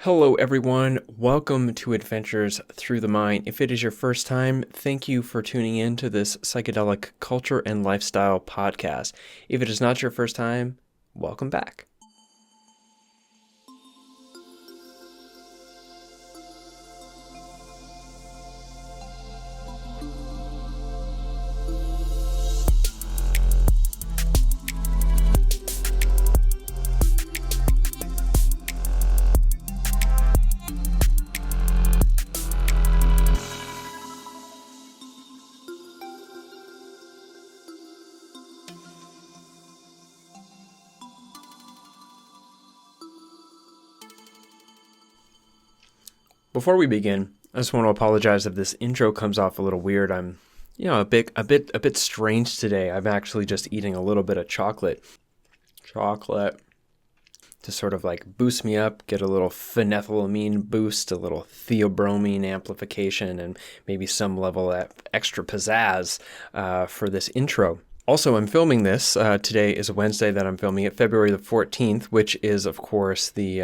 Hello everyone, welcome to Adventures Through the Mind. If it is your first time, thank you for tuning in to this psychedelic culture and lifestyle podcast. If it is not your first time, welcome back. Before we begin, I just want to apologize if this intro comes off a little weird. I'm, a bit strange today. I'm actually just eating a little bit of chocolate to sort of like boost me up, get a little phenethylamine boost, a little theobromine amplification, and maybe some level of extra pizzazz for this intro. Also, I'm filming this. Today is a Wednesday that I'm filming it, February the 14th, which is, of course, the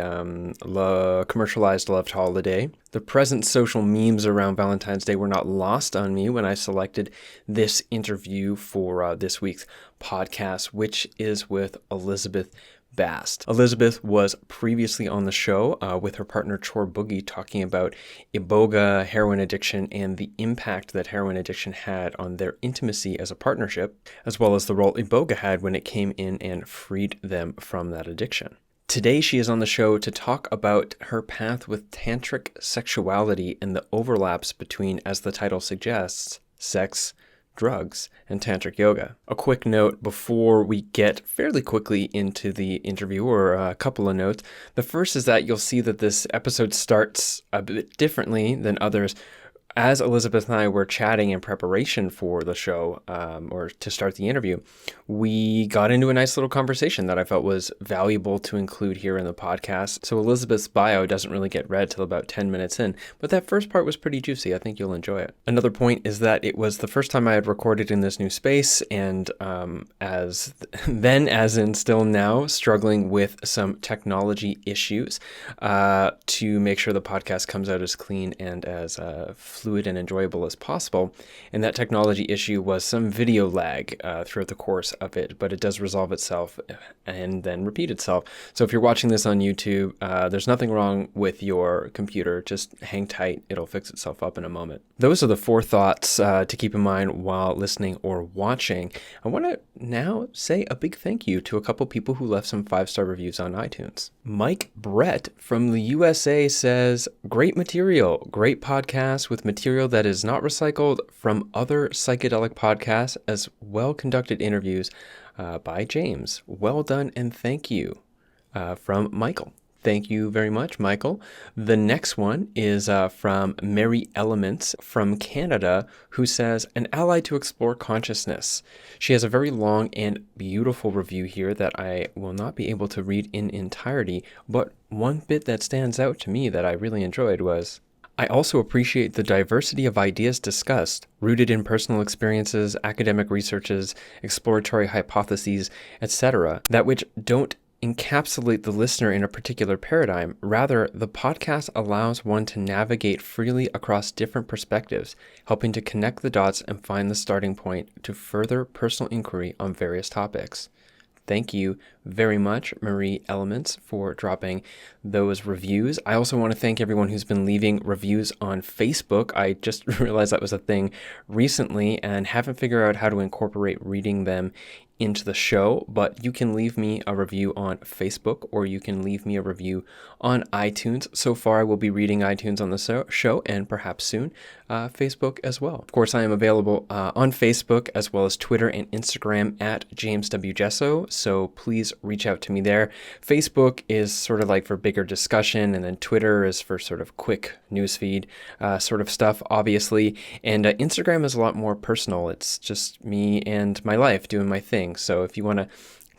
commercialized loved holiday. The present social memes around Valentine's Day were not lost on me when I selected this interview for this week's podcast, which is with Elizabeth Bast. Elizabeth was previously on the show with her partner Chor Boogie talking about Iboga, heroin addiction, and the impact that heroin addiction had on their intimacy as a partnership, as well as the role Iboga had when it came in and freed them from that addiction. Today she is on the show to talk about her path with Tantric sexuality and the overlaps between, as the title suggests, sex, drugs, and Tantric yoga. A quick note before we get fairly quickly into the interview, or a couple of notes. The first is that you'll see that this episode starts a bit differently than others. As Elizabeth and I were chatting in preparation for the show, or to start the interview, we got into a nice little conversation that I felt was valuable to include here in the podcast. So Elizabeth's bio doesn't really get read till about 10 minutes in, but that first part was pretty juicy. I think you'll enjoy it. Another point is that it was the first time I had recorded in this new space, and as in still now, struggling with some technology issues to make sure the podcast comes out as clean and as fluid and enjoyable as possible. And that technology issue was some video lag throughout the course of it, but it does resolve itself and then repeat itself. So if you're watching this on YouTube, there's nothing wrong with your computer. Just hang tight. It'll fix itself up in a moment. Those are the four thoughts to keep in mind while listening or watching. I want to now say a big thank you to a couple people who left some 5-star reviews on iTunes. Mike Brett from the USA says, "Great material, great podcast with material that is not recycled from other psychedelic podcasts, as well-conducted interviews by James. Well done and thank you," from Michael. Thank you very much, Michael. The next one is from Mary Elements from Canada, who says, "An ally to explore consciousness." She has a very long and beautiful review here that I will not be able to read in entirety, but one bit that stands out to me that I really enjoyed was, "I also appreciate the diversity of ideas discussed, rooted in personal experiences, academic researches, exploratory hypotheses, etc., that which don't encapsulate the listener in a particular paradigm. Rather, the podcast allows one to navigate freely across different perspectives, helping to connect the dots and find the starting point to further personal inquiry on various topics." Thank you very much, Marie Elements, for dropping those reviews. I also want to thank everyone who's been leaving reviews on Facebook. I just realized that was a thing recently and haven't figured out how to incorporate reading them into the show, but you can leave me a review on Facebook or you can leave me a review on iTunes. So far, I will be reading iTunes on the show and perhaps soon Facebook as well. Of course, I am available on Facebook as well as Twitter and Instagram at James W. Jesso, so please reach out to me there. Facebook is sort of like for bigger discussion, and then Twitter is for sort of quick newsfeed sort of stuff, obviously, and Instagram is a lot more personal. It's just me and my life doing my thing. So if you want to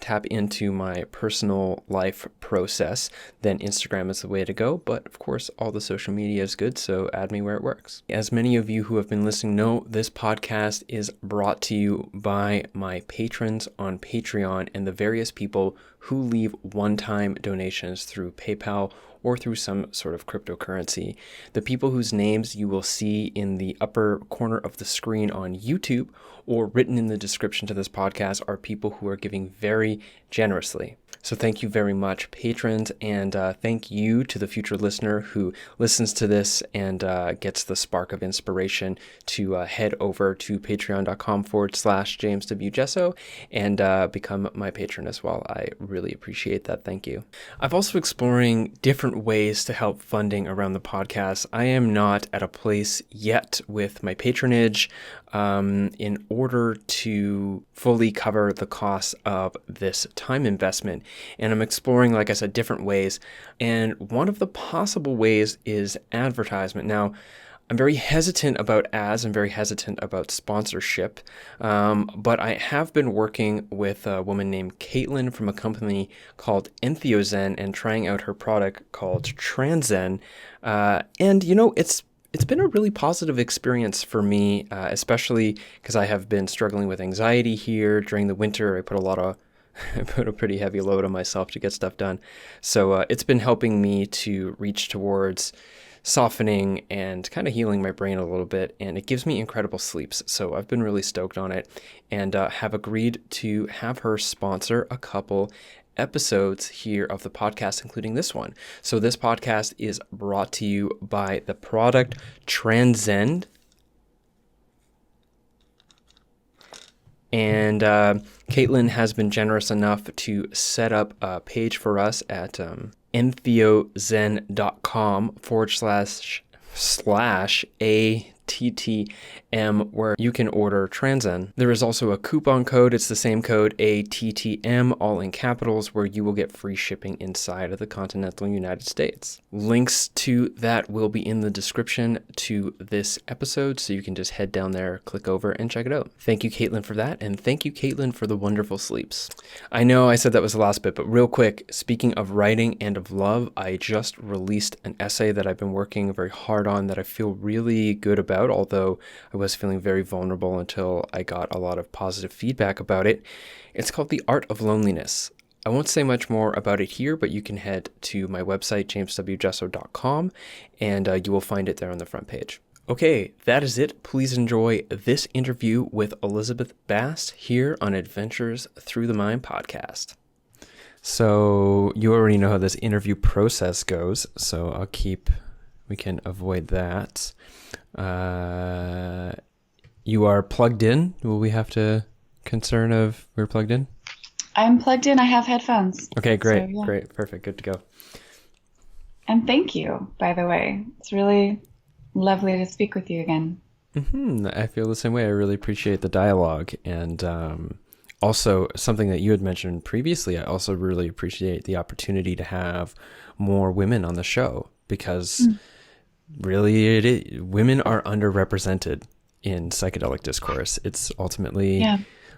tap into my personal life process, then Instagram is the way to go. But of course, all the social media is good, so add me where it works. As many of you who have been listening know, this podcast is brought to you by my patrons on Patreon and the various people who leave one-time donations through PayPal or through some sort of cryptocurrency. The people whose names you will see in the upper corner of the screen on YouTube or written in the description to this podcast are people who are giving very generously. So thank you very much, patrons, and thank you to the future listener who listens to this and gets the spark of inspiration to head over to patreon.com/James W. Jesso and become my patron as well. I really appreciate that. Thank you. I'm also exploring different ways to help funding around the podcast. I am not at a place yet with my patronage in order to fully cover the cost of this time investment. And I'm exploring, like I said, different ways. And one of the possible ways is advertisement. Now, I'm very hesitant about ads. I'm very hesitant about sponsorship. But I have been working with a woman named Caitlin from a company called Entheogens and trying out her product called Transen. And, you know, it's been a really positive experience for me, especially because I have been struggling with anxiety here during the winter. I put a pretty heavy load on myself to get stuff done. So it's been helping me to reach towards softening and kind of healing my brain a little bit. And it gives me incredible sleeps. So I've been really stoked on it and have agreed to have her sponsor a couple episodes here of the podcast, including this one. So this podcast is brought to you by the product Transen. And Caitlin has been generous enough to set up a page for us at entheogen.com/ATTM, where you can order Transen. There is also a coupon code. It's the same code, ATTM, all in capitals, where you will get free shipping inside of the continental United States. Links to that will be in the description to this episode, so you can just head down there, click over, and check it out. Thank you, Caitlin, for that, and thank you, Caitlin, for the wonderful sleeps. I know I said that was the last bit, but real quick, speaking of writing and of love, I just released an essay that I've been working very hard on that I feel really good about, although I was feeling very vulnerable until I got a lot of positive feedback about it. It's called The Art of Loneliness. I won't say much more about it here, but you can head to my website, jameswjesso.com, and you will find it there on the front page. Okay, that is it. Please enjoy this interview with Elizabeth Bast here on Adventures Through the Mind podcast. So you already know how this interview process goes, so we can avoid that. You are plugged in. Will we have to concern of we're plugged in? I'm plugged in. I have headphones. Okay, great. So, yeah. Great. Perfect. Good to go. And thank you, by the way. It's really lovely to speak with you again. I feel the same way. I really appreciate the dialogue. And also something that you had mentioned previously, I also really appreciate the opportunity to have more women on the show because really women are underrepresented in psychedelic discourse. It's ultimately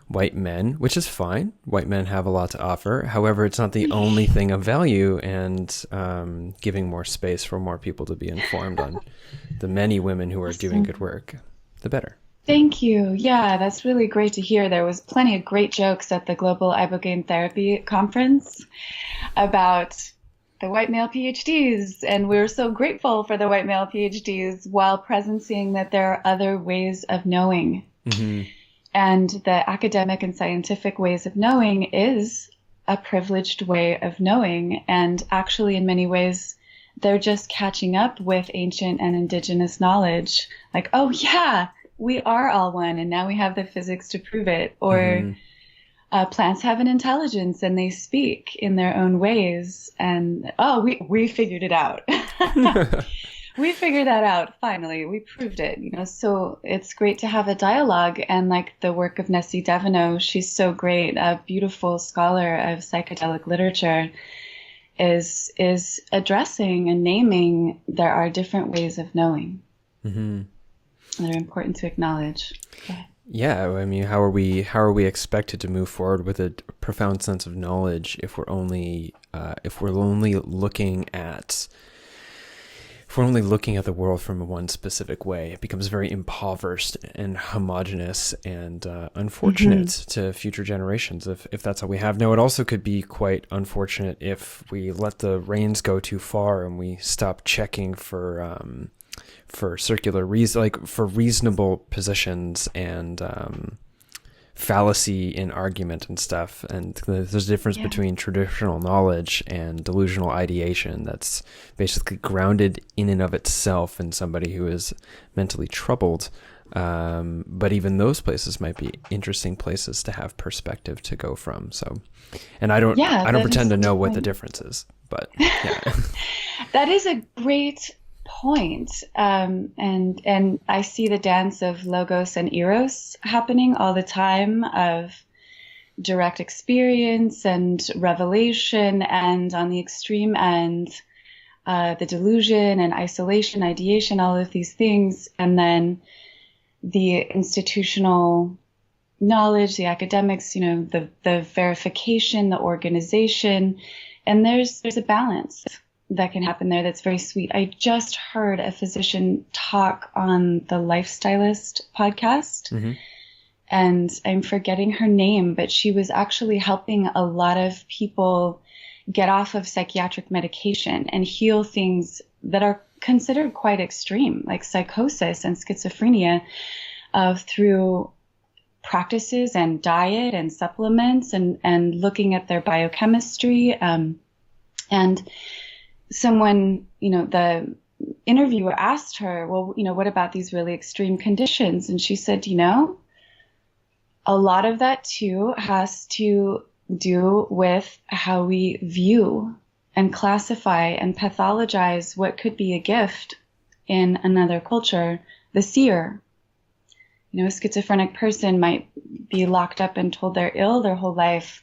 white men, which is fine. White men have a lot to offer. However, it's not the only thing of value, and giving more space for more people to be informed on the many women who are doing good work, the better. Thank you. Yeah, that's really great to hear. There was plenty of great jokes at the Global Iboga Therapy Conference about the white male PhDs, and we were so grateful for the white male PhDs while presencing that there are other ways of knowing. And the academic and scientific ways of knowing is a privileged way of knowing. And actually, in many ways, they're just catching up with ancient and indigenous knowledge. Like, oh, yeah, we are all one, and now we have the physics to prove it. Or plants have an intelligence, and they speak in their own ways. And, oh, we figured it out. We figured that out, finally. We proved it, So it's great to have a dialogue. And like the work of Nessie Devenot, she's so great, a beautiful scholar of psychedelic literature, is addressing and naming there are different ways of knowing. That are important to acknowledge. Yeah, I mean, how are we expected to move forward with a profound sense of knowledge if we're only looking at if we're only looking at the world from one specific way, it becomes very impoverished and homogenous and unfortunate to future generations if that's all we have. Now, it also could be quite unfortunate if we let the reins go too far and we stop checking for circular reason, like for reasonable positions and fallacy in argument and stuff. And there's a difference between traditional knowledge and delusional ideation that's basically grounded in and of itself in somebody who is mentally troubled. But even those places might be interesting places to have perspective to go from. So, and I don't pretend to know what the difference is, but yeah. That is a great point. And I see the dance of logos and eros happening all the time, of direct experience and revelation, and on the extreme end, the delusion and isolation, ideation, all of these things. And then the institutional knowledge, the academics, the verification, the organization, and there's a balance that can happen there that's very sweet. I just heard a physician talk on the Lifestylist podcast, and I'm forgetting her name, but she was actually helping a lot of people get off of psychiatric medication and heal things that are considered quite extreme, like psychosis and schizophrenia, through practices and diet and supplements and looking at their biochemistry. And someone, the interviewer asked her, well, what about these really extreme conditions? And she said, a lot of that too has to do with how we view and classify and pathologize what could be a gift in another culture. The seer, a schizophrenic person might be locked up and told they're ill their whole life,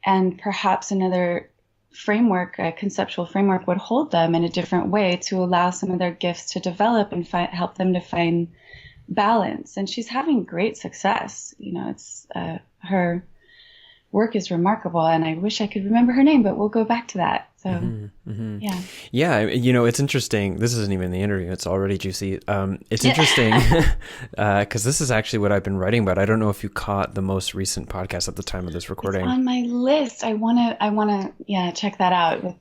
and perhaps another framework, a conceptual framework, would hold them in a different way to allow some of their gifts to develop and help them to find balance. And she's having great success. It's her work is remarkable, and I wish I could remember her name, but we'll go back to that. So yeah, it's interesting. This isn't even the interview; it's already juicy. It's interesting because this is actually what I've been writing about. I don't know if you caught the most recent podcast at the time of this recording. It's on my list. I wanna check that out with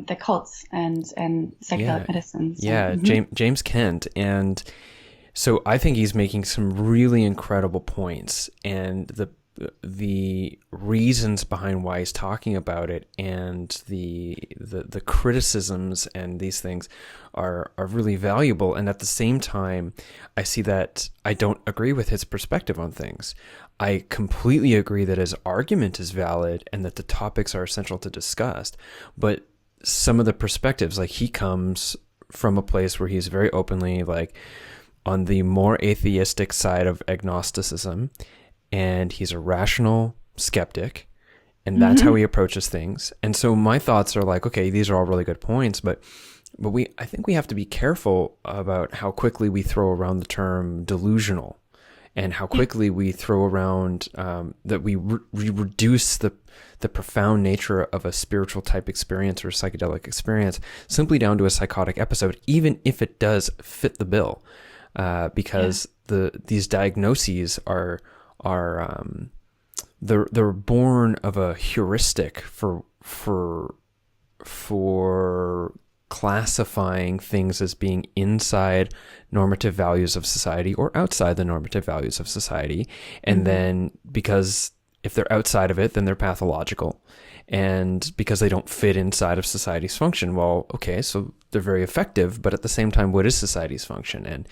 the cults and psychedelic medicine. So. James Kent, and so I think he's making some really incredible points, and the reasons behind why he's talking about it and the criticisms and these things are really valuable. And at the same time, I see that I don't agree with his perspective on things. I completely agree that his argument is valid and that the topics are essential to discuss. But some of the perspectives, like he comes from a place where he's very openly like on the more atheistic side of agnosticism, and he's a rational skeptic, and that's how he approaches things. And so my thoughts are like, okay, these are all really good points, but I think we have to be careful about how quickly we throw around the term delusional, and how quickly we throw around that we reduce the profound nature of a spiritual type experience or psychedelic experience simply down to a psychotic episode, even if it does fit the bill, because these diagnoses are they're born of a heuristic for classifying things as being inside normative values of society or outside the normative values of society. And then because if they're outside of it, then they're pathological. And because they don't fit inside of society's function, well, okay, so they're very effective, but at the same time, what is society's function?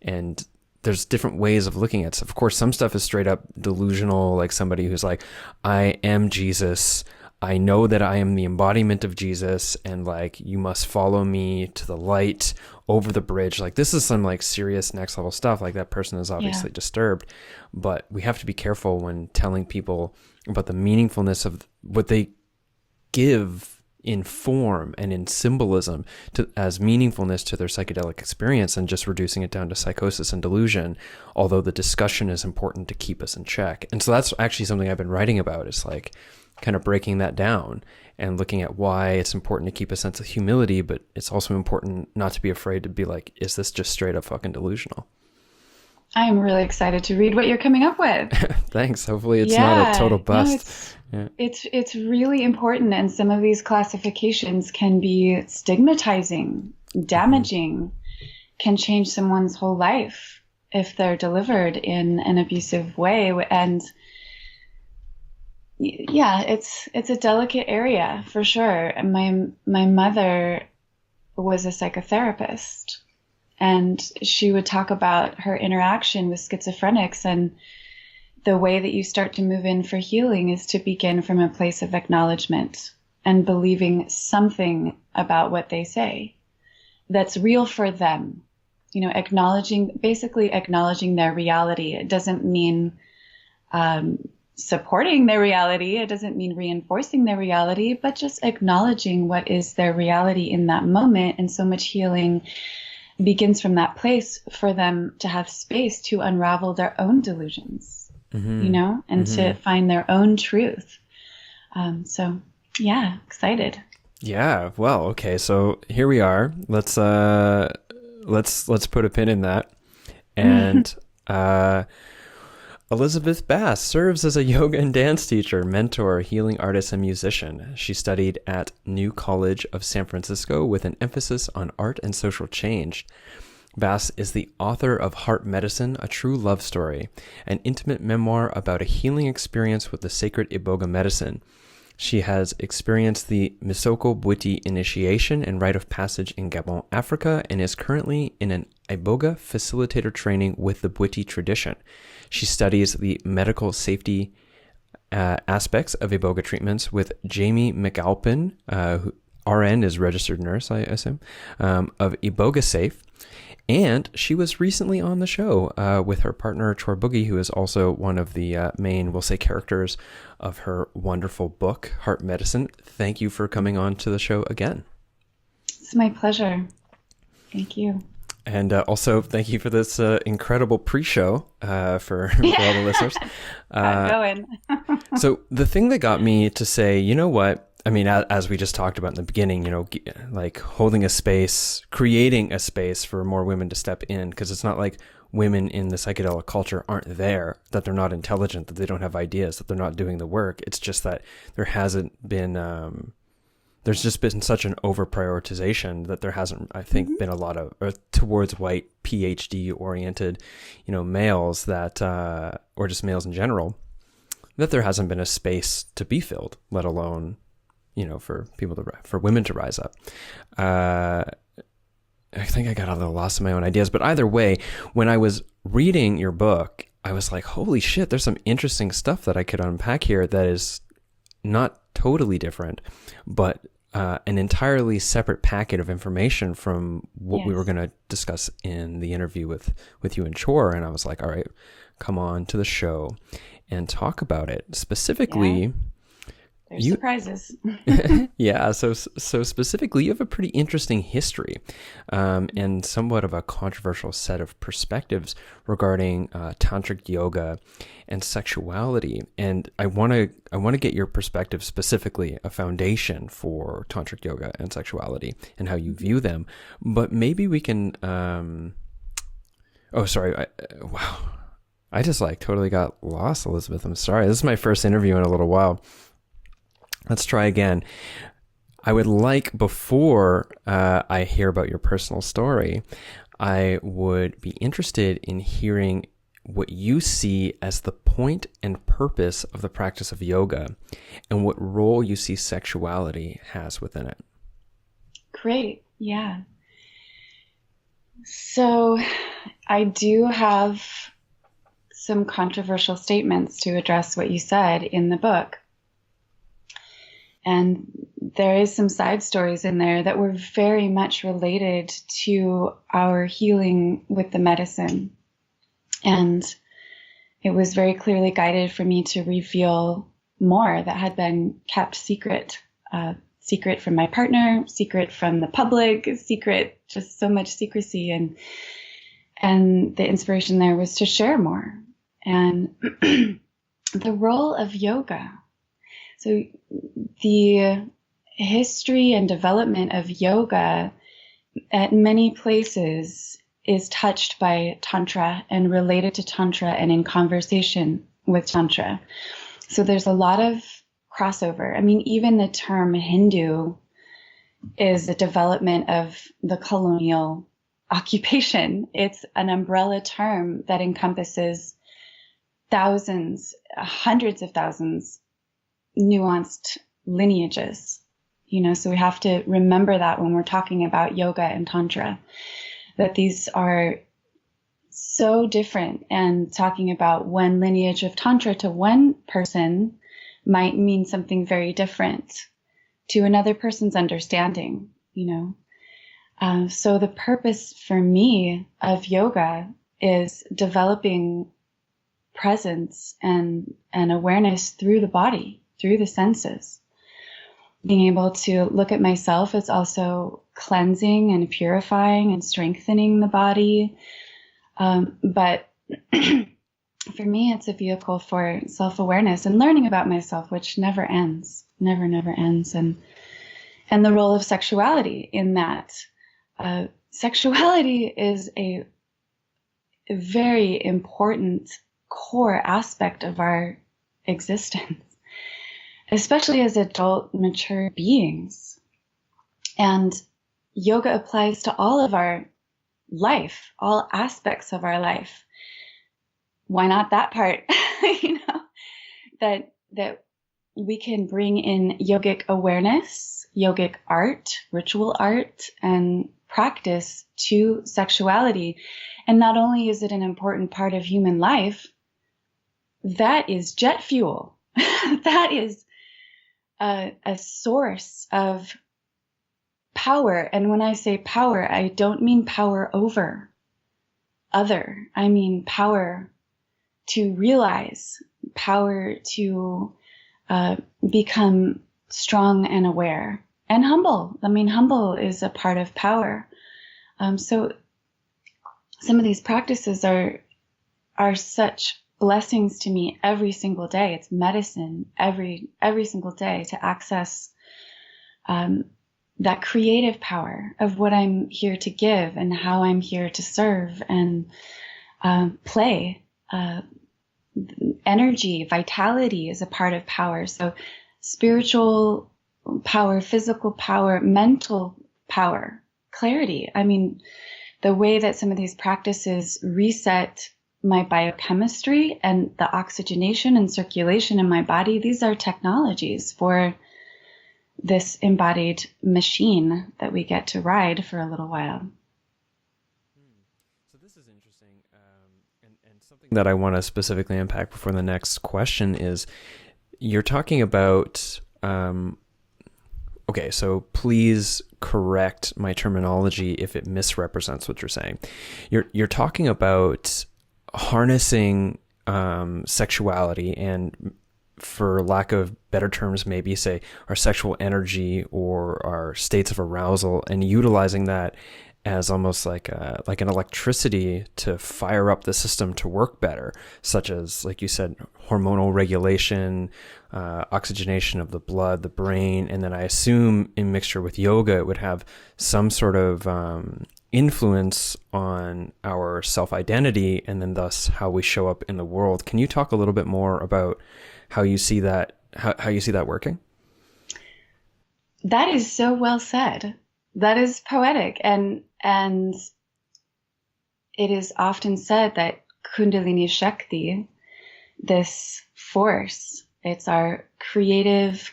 And there's different ways of looking at it. Of course, some stuff is straight up delusional, like somebody who's like, I am Jesus. I know that I am the embodiment of Jesus, and like, you must follow me to the light over the bridge. Like, this is some like serious next level stuff. Like, that person is obviously disturbed, but we have to be careful when telling people about the meaningfulness of what they give in form and in symbolism as meaningfulness to their psychedelic experience, and just reducing it down to psychosis and delusion, although the discussion is important to keep us in check. And so that's actually something I've been writing about. It's like, kind of breaking that down and looking at why it's important to keep a sense of humility, but it's also important not to be afraid to be like, is this just straight up fucking delusional? I'm really excited to read what you're coming up with. Thanks. Hopefully it's not a total bust. No, it's really important, and some of these classifications can be stigmatizing, damaging, can change someone's whole life if they're delivered in an abusive way. And yeah, it's a delicate area for sure. My mother was a psychotherapist, and she would talk about her interaction with schizophrenics, and the way that you start to move in for healing is to begin from a place of acknowledgement and believing something about what they say that's real for them. You know, basically acknowledging their reality. It doesn't mean supporting their reality. It doesn't mean reinforcing their reality, but just acknowledging what is their reality in that moment. And so much healing begins from that place for them to have space to unravel their own delusions, you know, and to find their own truth. So yeah, excited. Yeah. Well, okay. So here we are. Let's put a pin in that. And, Elizabeth Bast serves as a yoga and dance teacher, mentor, healing artist, and musician. She studied at New College of San Francisco with an emphasis on art and social change. Bast is the author of Heart Medicine, A True Love Story, an intimate memoir about a healing experience with the sacred Iboga medicine. She has experienced the Misoko Bwiti initiation and rite of passage in Gabon, Africa, and is currently in an Iboga facilitator training with the Bwiti tradition. She studies the medical safety aspects of Iboga treatments with Jamie McAlpin, who RN is registered nurse, I assume, of Iboga Safe. And she was recently on the show with her partner, Chor Boogie, who is also one of the main, we'll say, characters of her wonderful book, Heart Medicine. Thank you for coming on to the show again. It's my pleasure. Thank you. And also, thank you for this incredible pre-show for all the listeners. Going. So the thing that got me to say, you know what? I mean, as we just talked about in the beginning, you know, like holding a space, creating a space for more women to step in, because it's not like women in the psychedelic culture aren't there, that they're not intelligent, that they don't have ideas, that they're not doing the work. It's just that there hasn't been, there's just been such an over prioritization that there hasn't, I think, been a lot of towards white PhD oriented, you know, males that, or just males in general, that there hasn't been a space to be filled, let alone, you know, for women to rise up. I think I got a little lost in my own ideas, but either way, when I was reading your book, I was like, holy shit, there's some interesting stuff that I could unpack here that is not totally different, but an entirely separate packet of information from what we were going to discuss in the interview with you and Chor. And I was like, all right, come on to the show and talk about it. Specifically... Yeah. There's surprises. Yeah. So specifically, you have a pretty interesting history and somewhat of a controversial set of perspectives regarding tantric yoga and sexuality. And I want to get your perspective, specifically a foundation for tantric yoga and sexuality and how you view them. But maybe we can. Wow. I just totally got lost, Elizabeth. I'm sorry. This is my first interview in a little while. Let's try again. I would like, before I hear about your personal story, I would be interested in hearing what you see as the point and purpose of the practice of yoga and what role you see sexuality has within it. Great. Yeah. So I do have some controversial statements to address what you said in the book. And there is some side stories in there that were very much related to our healing with the medicine. And it was very clearly guided for me to reveal more that had been kept secret, secret from my partner, secret from the public, secret, just so much secrecy. And the inspiration there was to share more. And the role of yoga. So the history and development of yoga at many places is touched by Tantra and related to Tantra and in conversation with Tantra. So there's a lot of crossover. I mean, even the term Hindu is a development of the colonial occupation. It's an umbrella term that encompasses thousands, hundreds of thousands, nuanced lineages. So we have to remember that when we're talking about yoga and Tantra, that these are so different, and talking about one lineage of Tantra to one person might mean something very different to another person's understanding, So the purpose for me of yoga is developing presence and awareness through the body, through the senses. Being able to look at myself is also cleansing and purifying and strengthening the body. But for me, it's a vehicle for self-awareness and learning about myself, which never ends, never ends. And the role of sexuality in that. Sexuality is a very important core aspect of our existence, especially as adult, mature beings. And yoga applies to all of our life, all aspects of our life. Why not that part? That we can bring in yogic awareness, yogic art, ritual art, and practice to sexuality. And not only is it an important part of human life, that is jet fuel. That is a source of power. And when I say power, I don't mean power over other. I mean power to realize, power to become strong and aware and humble. I mean, humble is a part of power. So some of these practices are such blessings to me every single day. It's medicine every single day to access that creative power of what I'm here to give and how I'm here to serve and play. Energy, vitality is a part of power. So spiritual power, physical power, mental power, clarity. I mean, the way that some of these practices reset my biochemistry and the oxygenation and circulation in my body, these are technologies for this embodied machine that we get to ride for a little while. So this is interesting. And something that I want to specifically unpack before the next question is, you're talking about, okay, so please correct my terminology if it misrepresents what you're saying. You're talking about harnessing sexuality and, for lack of better terms, maybe say our sexual energy or our states of arousal, and utilizing that as almost like an electricity to fire up the system to work better, such as, like you said, hormonal regulation, oxygenation of the blood, the brain, and then I assume in mixture with yoga, it would have some sort of influence on our self-identity and then thus how we show up in the world. Can you talk a little bit more about how you see that, how you see that working? That is so well said. That is poetic. And it is often said that Kundalini Shakti, this force, it's our creative,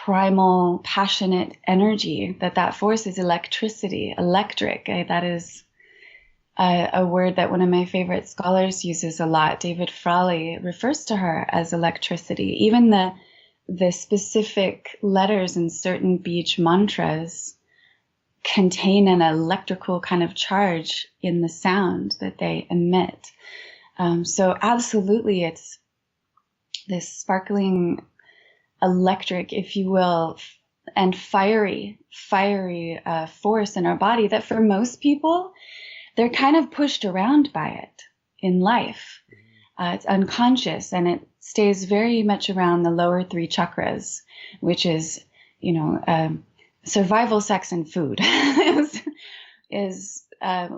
primal, passionate energy, that force is electricity, electric. That is a word that one of my favorite scholars uses a lot. David Frawley refers to her as electricity. Even the specific letters in certain beach mantras contain an electrical kind of charge in the sound that they emit. So absolutely, it's this sparkling electric, if you will, and fiery force in our body that for most people, they're kind of pushed around by it in life. It's unconscious and it stays very much around the lower three chakras, which is, survival, sex, and food is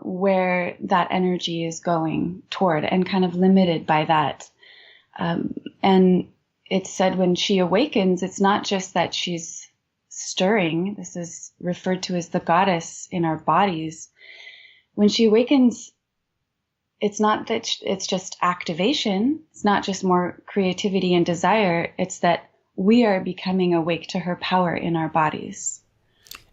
where that energy is going toward, and kind of limited by that. And it's said when she awakens, it's not just that she's stirring. This is referred to as the goddess in our bodies. When she awakens, it's not that it's just activation. It's not just more creativity and desire. It's that we are becoming awake to her power in our bodies.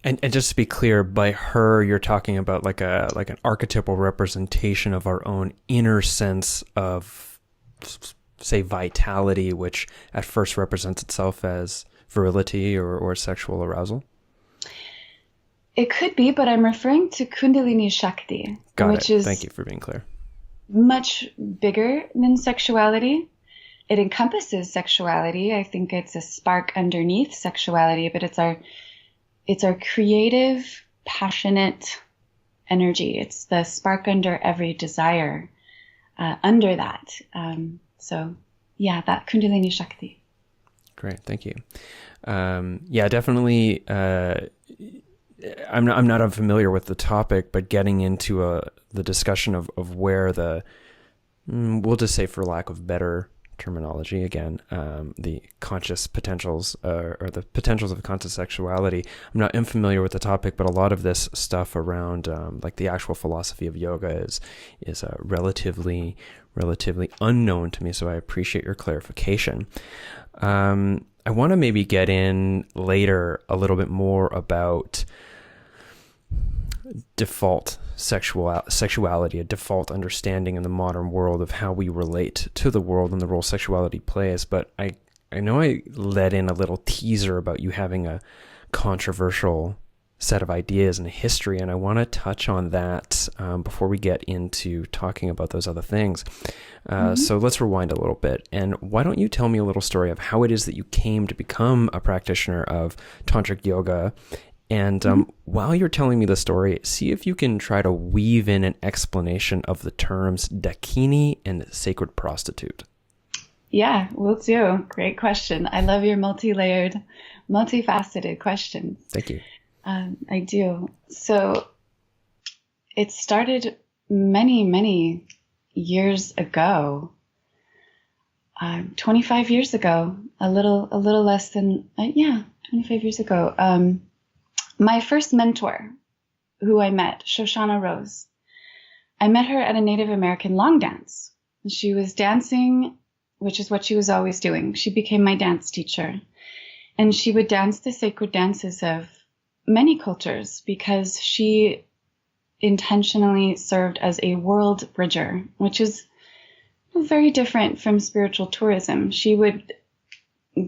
And just to be clear, by her, you're talking about like an archetypal representation of our own inner sense of, say, vitality, which at first represents itself as virility or sexual arousal? It could be, but I'm referring to Kundalini Shakti, which is, thank you for being clear, much bigger than sexuality. It encompasses sexuality. I think it's a spark underneath sexuality, but it's our creative, passionate energy. It's the spark under every desire, under that. So yeah, that Kundalini Shakti. Great, thank you. Yeah, definitely. I'm not unfamiliar with the topic, but getting into the discussion of where we'll just say, for lack of better terminology, again, the conscious potentials or the potentials of conscious sexuality. I'm not unfamiliar with the topic, but a lot of this stuff around like the actual philosophy of yoga is relatively unknown to me. So I appreciate your clarification. I want to maybe get in later a little bit more about default sexuality, a default understanding in the modern world of how we relate to the world and the role sexuality plays. But I know I let in a little teaser about you having a controversial set of ideas and history, and I want to touch on that before we get into talking about those other things. So let's rewind a little bit, and why don't you tell me a little story of how it is that you came to become a practitioner of Tantric yoga, and while you're telling me the story, see if you can try to weave in an explanation of the terms Dakini and sacred prostitute. Yeah, will do. Great question. I love your multi-layered, multifaceted questions. Thank you. I do. So it started many, many years ago, 25 years ago, a little less than, 25 years ago. My first mentor, who I met, Shoshana Rose, I met her at a Native American long dance. She was dancing, which is what she was always doing. She became my dance teacher. And she would dance the sacred dances of many cultures because she intentionally served as a world bridger, which is very different from spiritual tourism. She would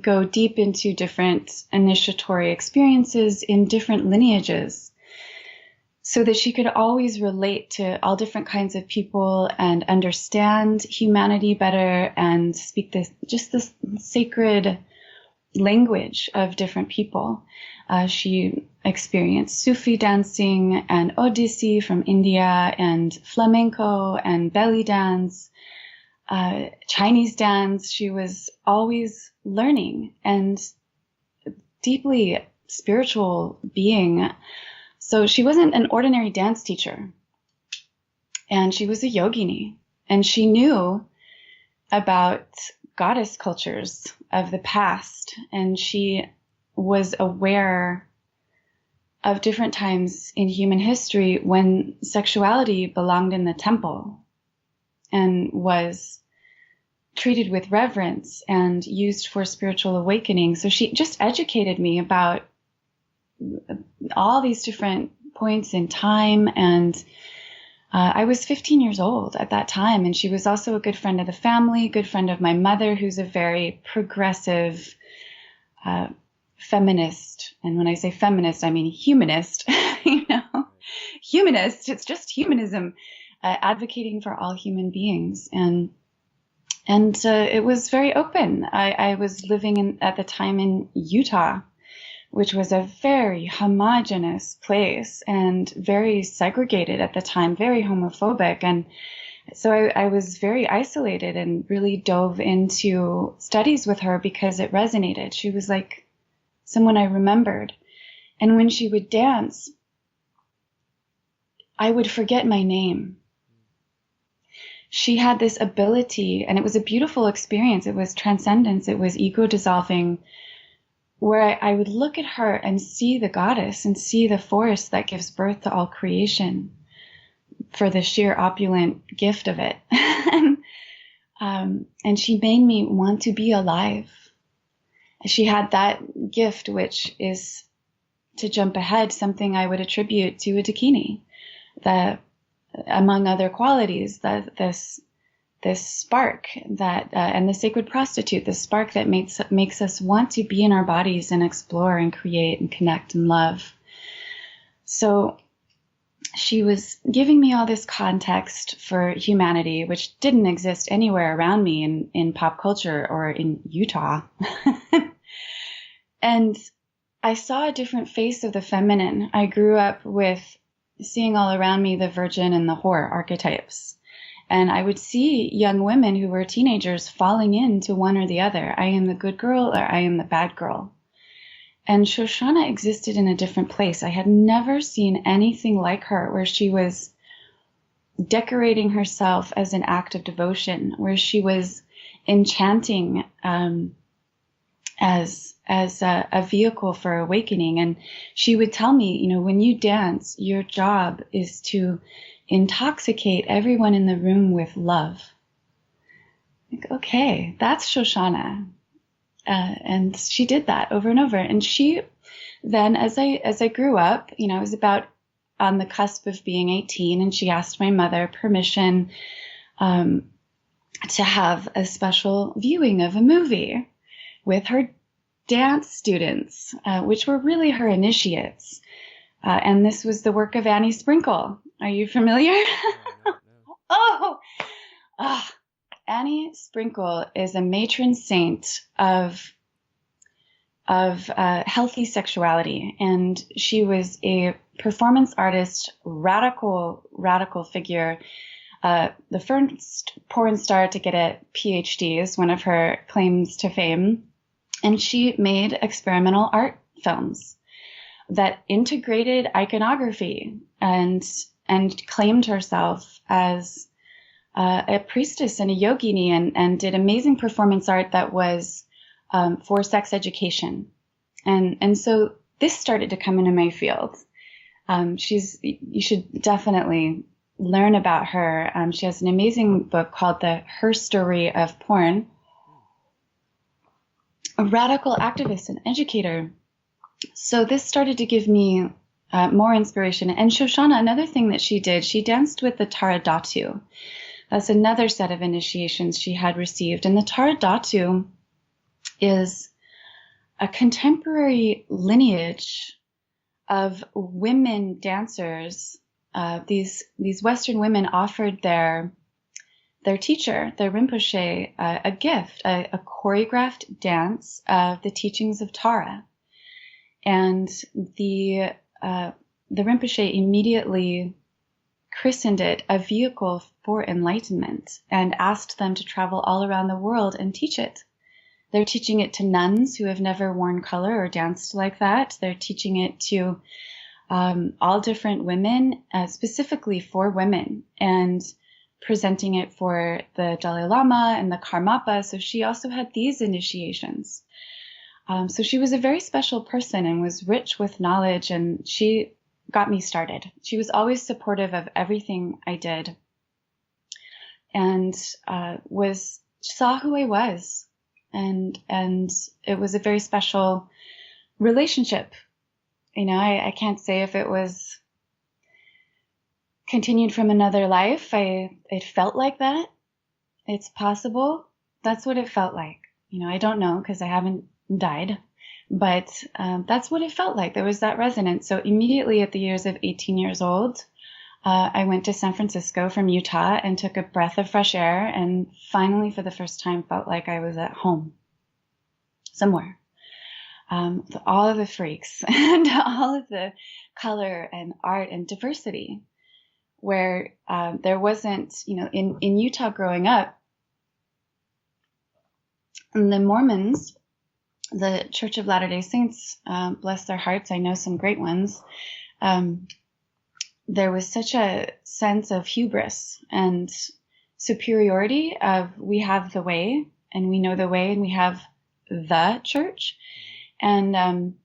go deep into different initiatory experiences in different lineages so that she could always relate to all different kinds of people and understand humanity better and speak this sacred language of different people. She experienced Sufi dancing and Odissi from India and flamenco and belly dance, Chinese dance. She was always learning and deeply spiritual being. So she wasn't an ordinary dance teacher, and she was a yogini, and she knew about goddess cultures of the past, and she was aware of different times in human history when sexuality belonged in the temple and was treated with reverence and used for spiritual awakening. So she just educated me about all these different points in time. And I was 15 years old at that time. And she was also a good friend of the family, good friend of my mother, who's a very progressive feminist. And when I say feminist, I mean humanist, humanist. It's just humanism, advocating for all human beings. And it was very open. I was living at the time in Utah, which was a very homogenous place and very segregated at the time, very homophobic. And So I was very isolated and really dove into studies with her because it resonated. She was like someone I remembered. And when she would dance, I would forget my name. She had this ability, and it was a beautiful experience. It was transcendence. It was ego dissolving, where I would look at her and see the goddess and see the force that gives birth to all creation for the sheer opulent gift of it. And she made me want to be alive. She had that gift, which is, to jump ahead, something I would attribute to a Dakini, that among other qualities, that this spark that and the sacred prostitute, the spark that makes us want to be in our bodies and explore and create and connect and love. So she was giving me all this context for humanity, which didn't exist anywhere around me in pop culture or in Utah. And I saw a different face of the feminine. I grew up with seeing all around me the virgin and the whore archetypes. And I would see young women who were teenagers falling into one or the other. I am the good girl or I am the bad girl. And Shoshana existed in a different place. I had never seen anything like her, where she was decorating herself as an act of devotion, where she was enchanting as a vehicle for awakening. And she would tell me, when you dance, your job is to intoxicate everyone in the room with love. Like, okay, that's Shoshana. And she did that over and over. And she then, as I grew up, I was about on the cusp of being 18, and she asked my mother permission to have a special viewing of a movie with her dance students, which were really her initiates. And this was the work of Annie Sprinkle. Are you familiar? No. Oh, Annie Sprinkle is a matron saint of healthy sexuality, and she was a performance artist, radical figure. The first porn star to get a PhD is one of her claims to fame, and she made experimental art films that integrated iconography and claimed herself as a priestess and a yogini, and did amazing performance art that was for sex education. And so this started to come into my field. You should definitely learn about her. She has an amazing book called Her Story of Porn. A radical activist and educator. So this started to give me more inspiration. And Shoshana, another thing that she did, she danced with the Taradatu. That's another set of initiations she had received. And the Taradatu is a contemporary lineage of women dancers. These Western women offered their teacher, their Rinpoche, a gift, a choreographed dance of the teachings of Tara. And the Rinpoche immediately christened it a vehicle for enlightenment and asked them to travel all around the world and teach it. They're teaching it to nuns who have never worn color or danced like that. They're teaching it to all different women, specifically for women, and presenting it for the Dalai Lama and the Karmapa. So she also had these initiations. So she was a very special person and was rich with knowledge, and she got me started. She was always supportive of everything I did, and saw who I was, and it was a very special relationship. I can't say if it was continued from another life. It felt like that. It's possible. That's what it felt like. I don't know because I haven't died, but that's what it felt like. There was that resonance. So immediately at the years of 18 years old, I went to San Francisco from Utah and took a breath of fresh air, and finally for the first time felt like I was at home somewhere. All of the freaks and all of the color and art and diversity where there wasn't, in Utah growing up, and the Mormons, the Church of Latter-day Saints, bless their hearts, I know some great ones, there was such a sense of hubris and superiority of we have the way and we know the way and we have the church. And,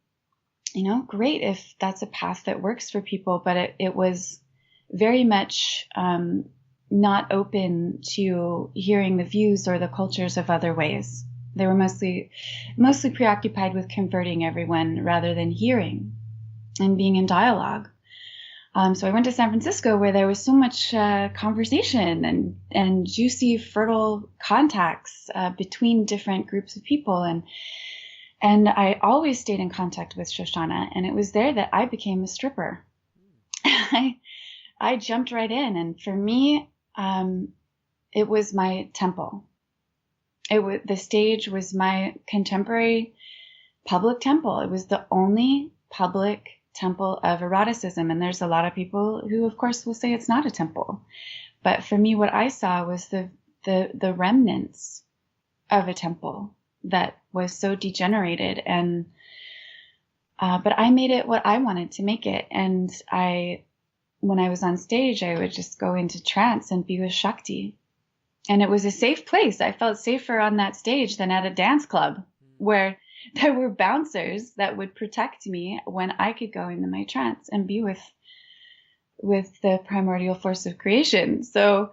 great if that's a path that works for people, but it was very much not open to hearing the views or the cultures of other ways. They were mostly preoccupied with converting everyone rather than hearing and being in dialogue. So I went to San Francisco, where there was so much conversation and juicy, fertile contacts between different groups of people. And I always stayed in contact with Shoshana, and it was there that I became a stripper. I jumped right in, and for me, it was my temple. The stage was my contemporary public temple. It was the only public temple of eroticism. And there's a lot of people who, of course, will say it's not a temple. But for me, what I saw was the remnants of a temple that was so degenerated. And but I made it what I wanted to make it. And when I was on stage, I would just go into trance and be with Shakti. And it was a safe place. I felt safer on that stage than at a dance club, where there were bouncers that would protect me when I could go into my trance and be with the primordial force of creation. So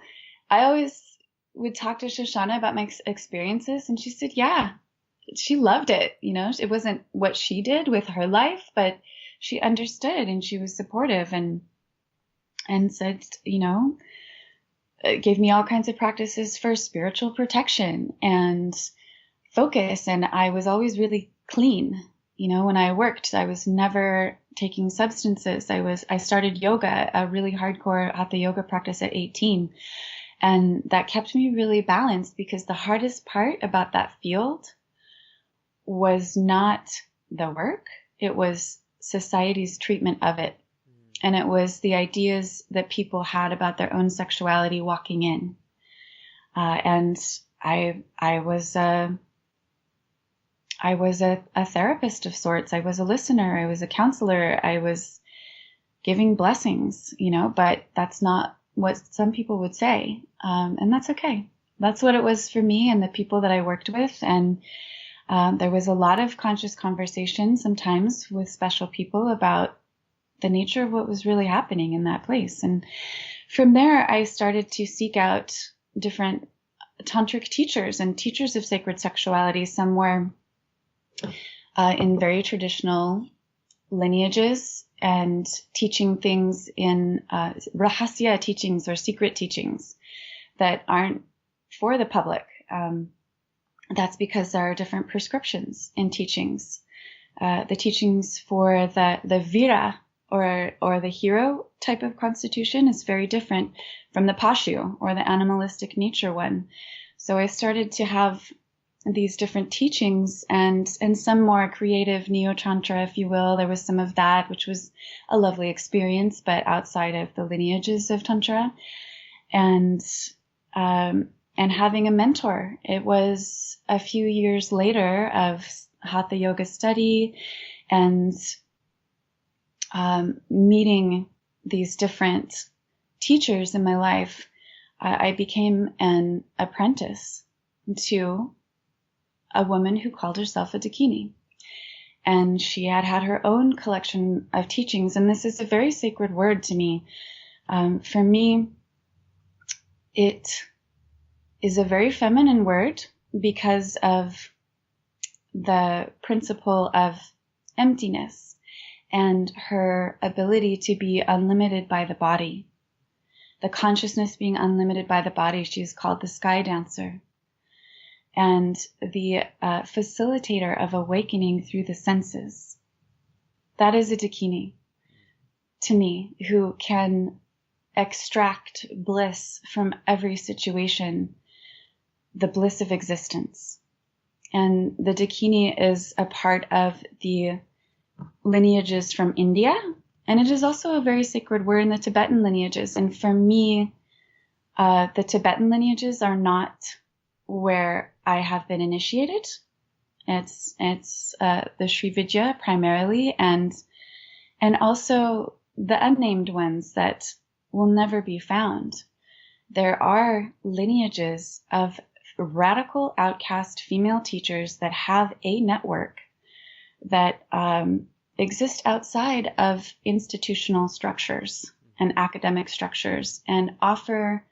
I always would talk to Shoshana about my experiences, and she said, yeah, she loved it. It wasn't what she did with her life, but she understood and she was supportive and said, gave me all kinds of practices for spiritual protection and focus. And I was always really clean. When I worked, I was never taking substances. I started yoga, a really hardcore hatha yoga practice at 18. And that kept me really balanced, because the hardest part about that field was not the work. It was society's treatment of it. And it was the ideas that people had about their own sexuality walking in. And I was a therapist of sorts. I was a listener. I was a counselor. I was giving blessings, but that's not what some people would say. And that's okay. That's what it was for me and the people that I worked with. And there was a lot of conscious conversation sometimes with special people about the nature of what was really happening in that place. And from there, I started to seek out different tantric teachers and teachers of sacred sexuality. Some were in very traditional lineages and teaching things in rahasya teachings or secret teachings that aren't for the public. That's because there are different prescriptions in teachings. The teachings for the vira or the hero type of constitution is very different from the pashu or the animalistic nature one. So I started to have these different teachings and some more creative neo-tantra, if you will. There was some of that, which was a lovely experience, but outside of the lineages of tantra. And having a mentor. It was a few years later of hatha yoga study and meeting these different teachers in my life. I became an apprentice to a woman who called herself a Dakini. And she had her own collection of teachings. And this is a very sacred word to me. For me, it is a very feminine word because of the principle of emptiness and her ability to be unlimited by the body. The consciousness being unlimited by the body, she's called the sky dancer. And the facilitator of awakening through the senses. That is a Dakini to me, who can extract bliss from every situation, the bliss of existence. And the Dakini is a part of the lineages from India And it is also a very sacred word in the Tibetan lineages. And for me, the Tibetan lineages are not where I have been initiated. It's the Srividya primarily, and also the unnamed ones that will never be found. There are lineages of radical outcast female teachers that have a network that exist outside of institutional structures and academic structures, and offer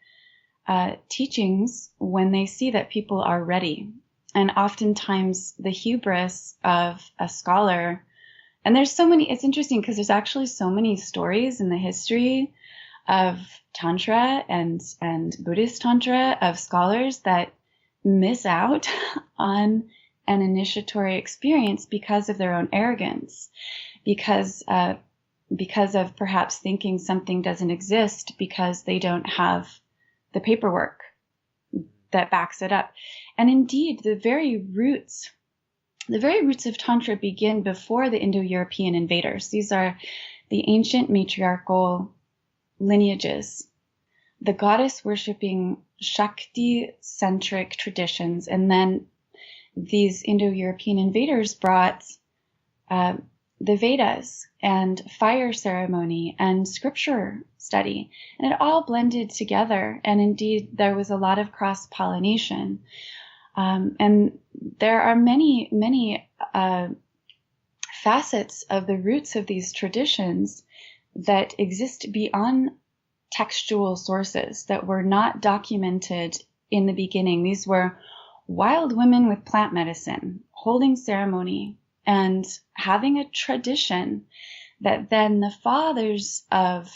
teachings when they see that people are ready. And oftentimes the hubris of a scholar, and there's so many, it's interesting because there's actually so many stories in the history of Tantra and Buddhist Tantra of scholars that miss out on an initiatory experience because of their own arrogance, because of perhaps thinking something doesn't exist because they don't have the paperwork that backs it up. And indeed, the very roots of Tantra begin before the Indo-European invaders. These are the ancient matriarchal lineages, the goddess worshipping Shakti-centric traditions, and then these Indo-European invaders brought the Vedas and fire ceremony and scripture study, and it all blended together. And indeed, there was a lot of cross-pollination. And there are many facets of the roots of these traditions that exist beyond textual sources that were not documented in the beginning. These were wild women with plant medicine, holding ceremony, and having a tradition that then the fathers of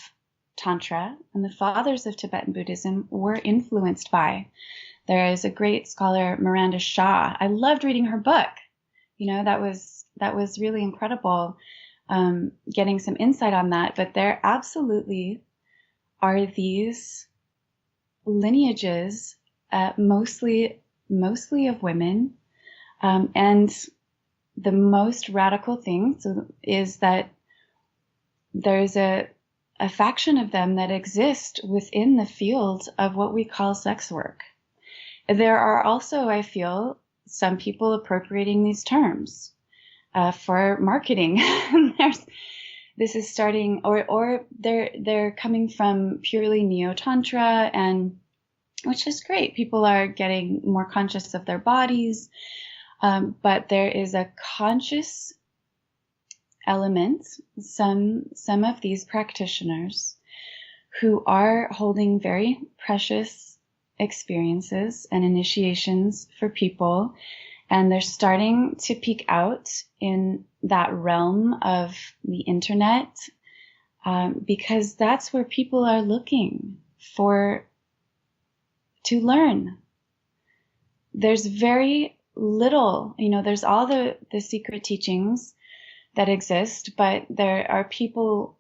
Tantra and the fathers of Tibetan Buddhism were influenced by. There is a great scholar, Miranda Shaw. I loved reading her book. That was really incredible, getting some insight on that. But there absolutely are these lineages, mostly of women, and the most radical thing is that there's a faction of them that exist within the field of what we call sex work. There are also, I feel, some people appropriating these terms for marketing. This is starting, or they're coming from purely neo-tantra, and which is great. People are getting more conscious of their bodies, but there is a conscious element. Some of these practitioners who are holding very precious experiences and initiations for people, and they're starting to peek out in that realm of the internet, because that's where people are looking to learn. There's very little, there's all the secret teachings that exist, but there are people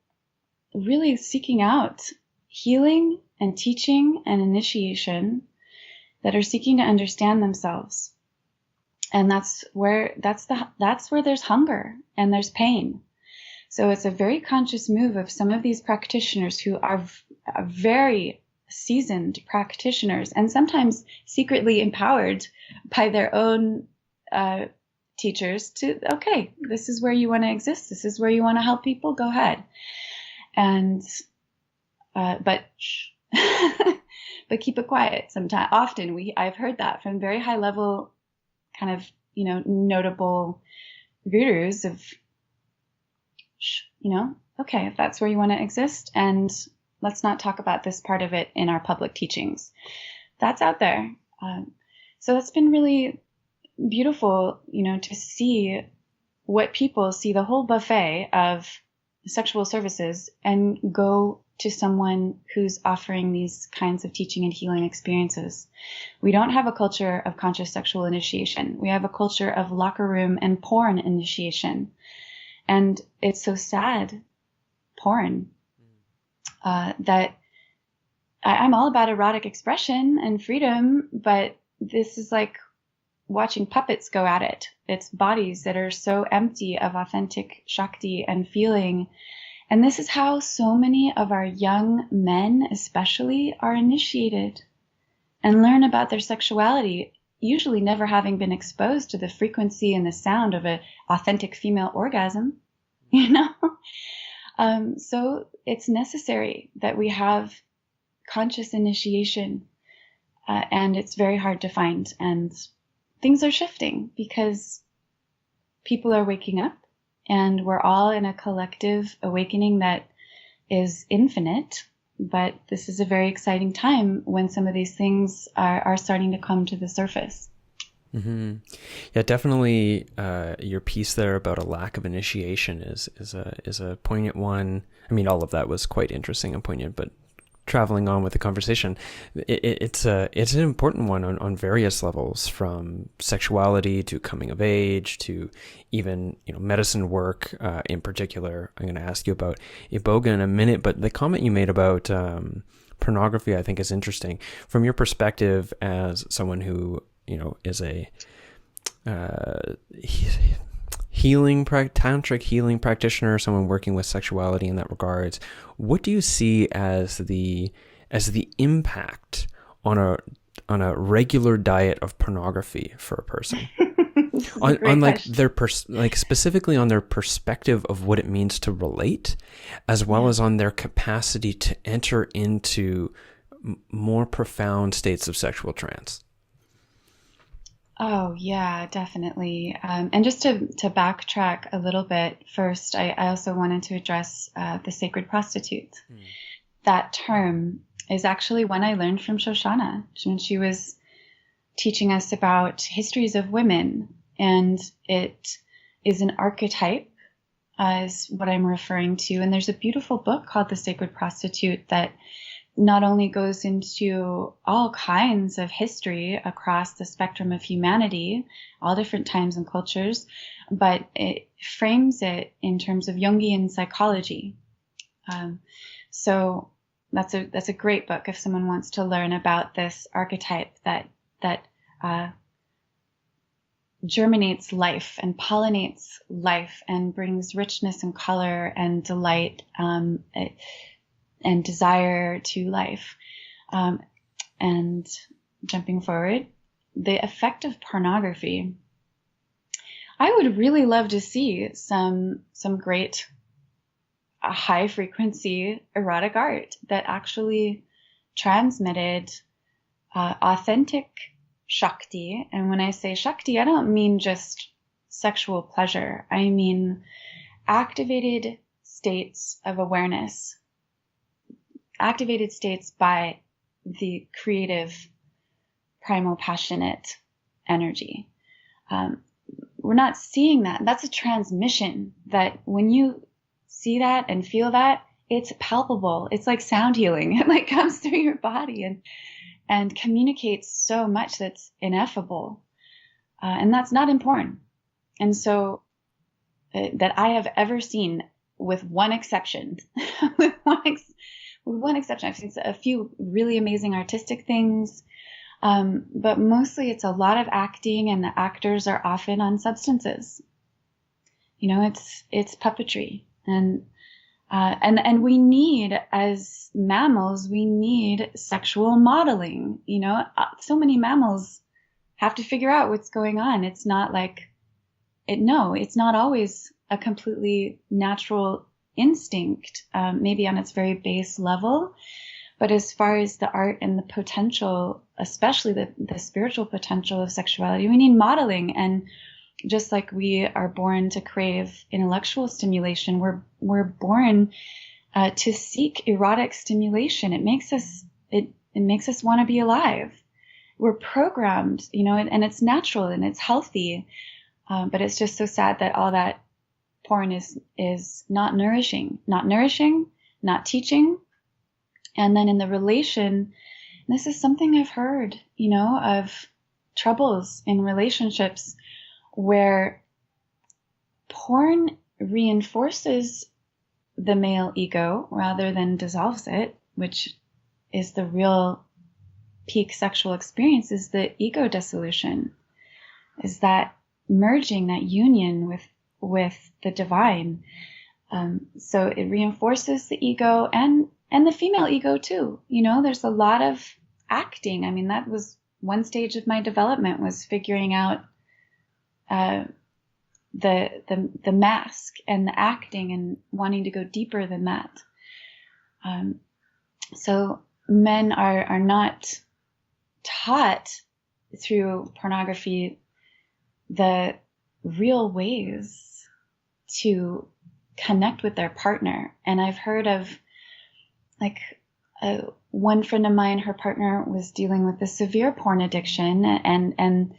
really seeking out healing and teaching and initiation that are seeking to understand themselves. And that's where there's hunger and there's pain. So it's a very conscious move of some of these practitioners who are very seasoned practitioners, and sometimes secretly empowered by their own teachers to, okay, this is where you want to exist. This is where you want to help people. Go ahead. And, but keep it quiet sometimes. Often I've heard that from very high level kind of, notable gurus of, okay, if that's where you want to exist, and let's not talk about this part of it in our public teachings. That's out there. So that's been really beautiful, to see what people see, the whole buffet of sexual services, and go to someone who's offering these kinds of teaching and healing experiences. We don't have a culture of conscious sexual initiation. We have a culture of locker room and porn initiation. And it's so sad, porn, that I'm all about erotic expression and freedom, but this is like watching puppets go at it. It's bodies that are so empty of authentic Shakti and feeling And this is how so many of our young men, especially, are initiated and learn about their sexuality, usually never having been exposed to the frequency and the sound of an authentic female orgasm, you know? So it's necessary that we have conscious initiation, and it's very hard to find. And things are shifting because people are waking up, and we're all in a collective awakening that is infinite. But this is a very exciting time when some of these things are starting to come to the surface. Mm-hmm. Yeah, definitely. Your piece there about a lack of initiation is a poignant one. I mean, all of that was quite interesting and poignant, but traveling on with the conversation, it's an important one on various levels, from sexuality to coming of age to even medicine work. In particular, I'm going to ask you about Iboga in a minute, but the comment you made about pornography, I think, is interesting from your perspective as someone who is a tantric healing practitioner, someone working with sexuality in that regards. What do you see as the impact on a regular diet of pornography for a person? on like their specifically on their perspective of what it means to relate, as well as on their capacity to enter into more profound states of sexual trance. Oh, yeah, definitely. And just to backtrack a little bit, first, I also wanted to address the sacred prostitute. That term is actually one I learned from Shoshana when she was teaching us about histories of women. And it is an archetype, is what I'm referring to. And there's a beautiful book called The Sacred Prostitute that not only goes into all kinds of history across the spectrum of humanity, all different times and cultures, but it frames it in terms of Jungian psychology. So that's a great book if someone wants to learn about this archetype that germinates life and pollinates life and brings richness and color and delight and desire to life. And jumping forward, the effect of pornography. I would really love to see some great high frequency erotic art that actually transmitted authentic Shakti. And when I say Shakti, I don't mean just sexual pleasure. I mean activated states of awareness, activated states by the creative, primal, passionate energy. We're not seeing that. That's a transmission that when you see that and feel that, it's palpable. It's like sound healing. It like comes through your body and communicates so much that's ineffable. And that's not in porn. And so that I have ever seen, with one exception, with one exception, I've seen a few really amazing artistic things, but mostly it's a lot of acting, and the actors are often on substances. It's puppetry, and we need, as mammals, we need sexual modeling. So many mammals have to figure out what's going on. It's not like it's not always a completely natural instinct, maybe on its very base level. But as far as the art and the potential, especially the spiritual potential of sexuality, we need modeling. And just like we are born to crave intellectual stimulation, we're born to seek erotic stimulation. It makes us want to be alive. We're programmed, and it's natural and it's healthy. But it's just so sad that all that porn is not nourishing, not teaching. And then in the relation, this is something I've heard, of troubles in relationships where porn reinforces the male ego rather than dissolves it, which is the real peak sexual experience, is the ego dissolution, is that merging, that union with the divine. So it reinforces the ego and the female ego too. There's a lot of acting. I mean, that was one stage of my development, was figuring out the mask and the acting and wanting to go deeper than that. So men are not taught through pornography the real ways to connect with their partner. And I've heard of, like, one friend of mine, her partner was dealing with a severe porn addiction and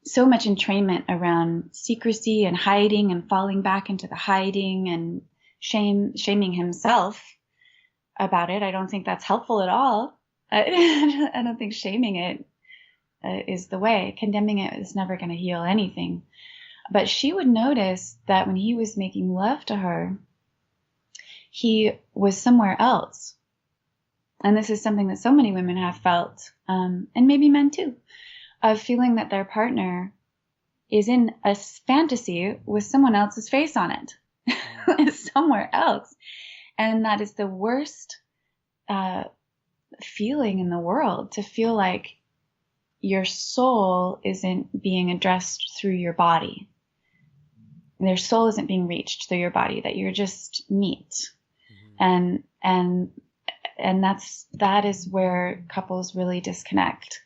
so much entrainment around secrecy and hiding and falling back into the hiding and shaming himself about it. I don't think that's helpful at all. I don't think shaming it is the way. Condemning it is never going to heal anything. But she would notice that when he was making love to her, he was somewhere else. And this is something that so many women have felt, and maybe men too, of feeling that their partner is in a fantasy with someone else's face on it, somewhere else. And that is the worst feeling in the world, to feel like your soul isn't being addressed through your body. Their soul isn't being reached through your body, that you're just meat. Mm-hmm. And that is where couples really disconnect.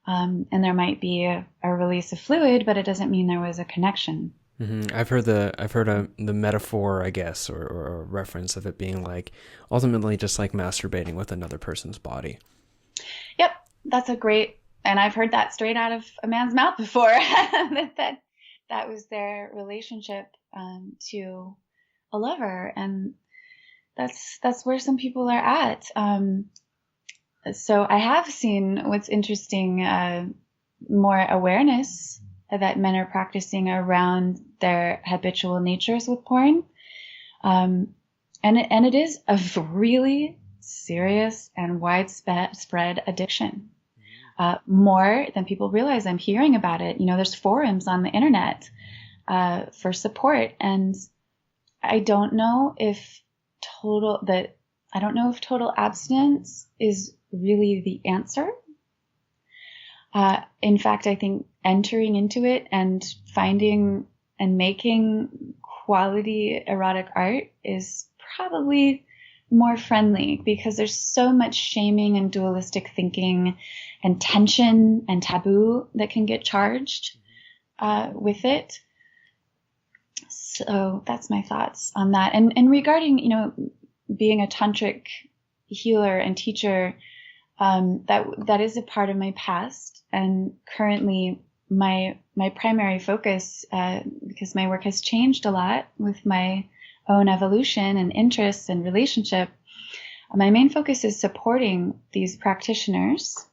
And there might be a release of fluid, but it doesn't mean there was a connection. Mm-hmm. I've heard the metaphor, I guess, or a reference of it being like ultimately just like masturbating with another person's body. Yep, that's a great, and I've heard that straight out of a man's mouth before. that was their relationship to a lover, and that's where some people are at. So I have seen, what's interesting, more awareness that men are practicing around their habitual natures with porn. And it is a really serious and widespread addiction. More than people realize. I'm hearing about it. There's forums on the internet for support. And I don't know if total abstinence is really the answer. In fact, I think entering into it and finding and making quality erotic art is probably more friendly, because there's so much shaming and dualistic thinking and tension and taboo that can get charged with it. So that's my thoughts on that. And regarding, being a tantric healer and teacher, that is a part of my past, and currently my primary focus, because my work has changed a lot with my own evolution and interests and relationship, my main focus is supporting these practitioners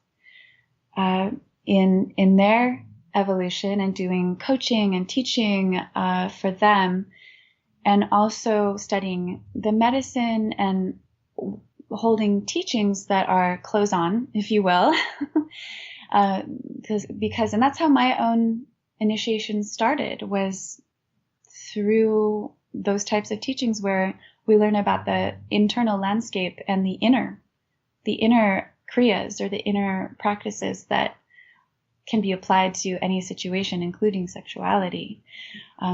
in their evolution and doing coaching and teaching for them, and also studying the medicine and holding teachings that are close-on, if you will, because and that's how my own initiation started, was through those types of teachings where we learn about the internal landscape and the inner kriyas, or the inner practices that can be applied to any situation, including sexuality.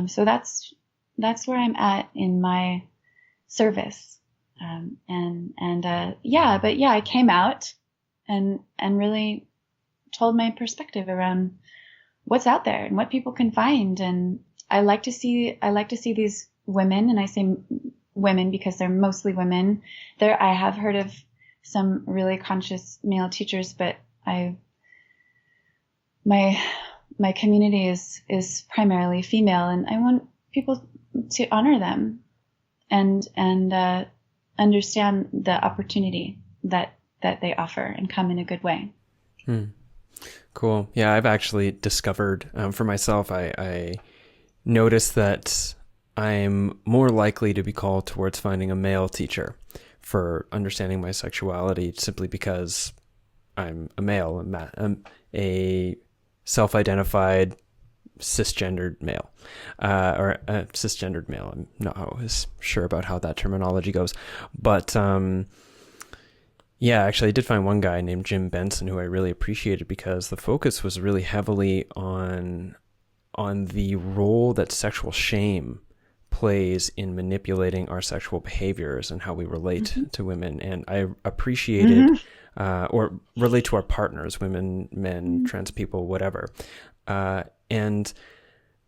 So that's where I'm at in my service. I came out and really told my perspective around what's out there and what people can find. And I like to see these women, and I say women because they're mostly women. I have heard of some really conscious male teachers, but my community is primarily female, and I want people to honor them and understand the opportunity that they offer and come in a good way. Cool. Yeah, I've actually discovered for myself, I noticed that I'm more likely to be called towards finding a male teacher for understanding my sexuality, simply because I'm a male. I'm a self-identified cisgendered male, or cisgendered male. I'm not always sure about how that terminology goes, but yeah, actually, I did find one guy named Jim Benson who I really appreciated, because the focus was really heavily on the role that sexual shame plays in manipulating our sexual behaviors and how we relate to women. And I appreciated, or relate to our partners, women, men, trans people, whatever. And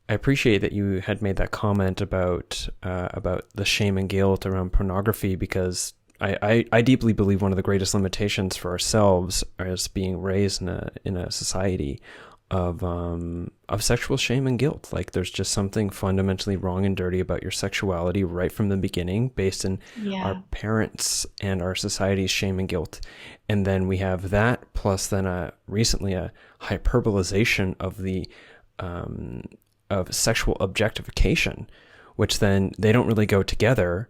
I appreciate that you had made that comment about the shame and guilt around pornography, because I deeply believe one of the greatest limitations for ourselves is being raised in a society of sexual shame and guilt. Like, there's just something fundamentally wrong and dirty about your sexuality right from the beginning, based in our parents and our society's shame and guilt. And then we have that, plus then recently a hyperbolization of the of sexual objectification, which then they don't really go together.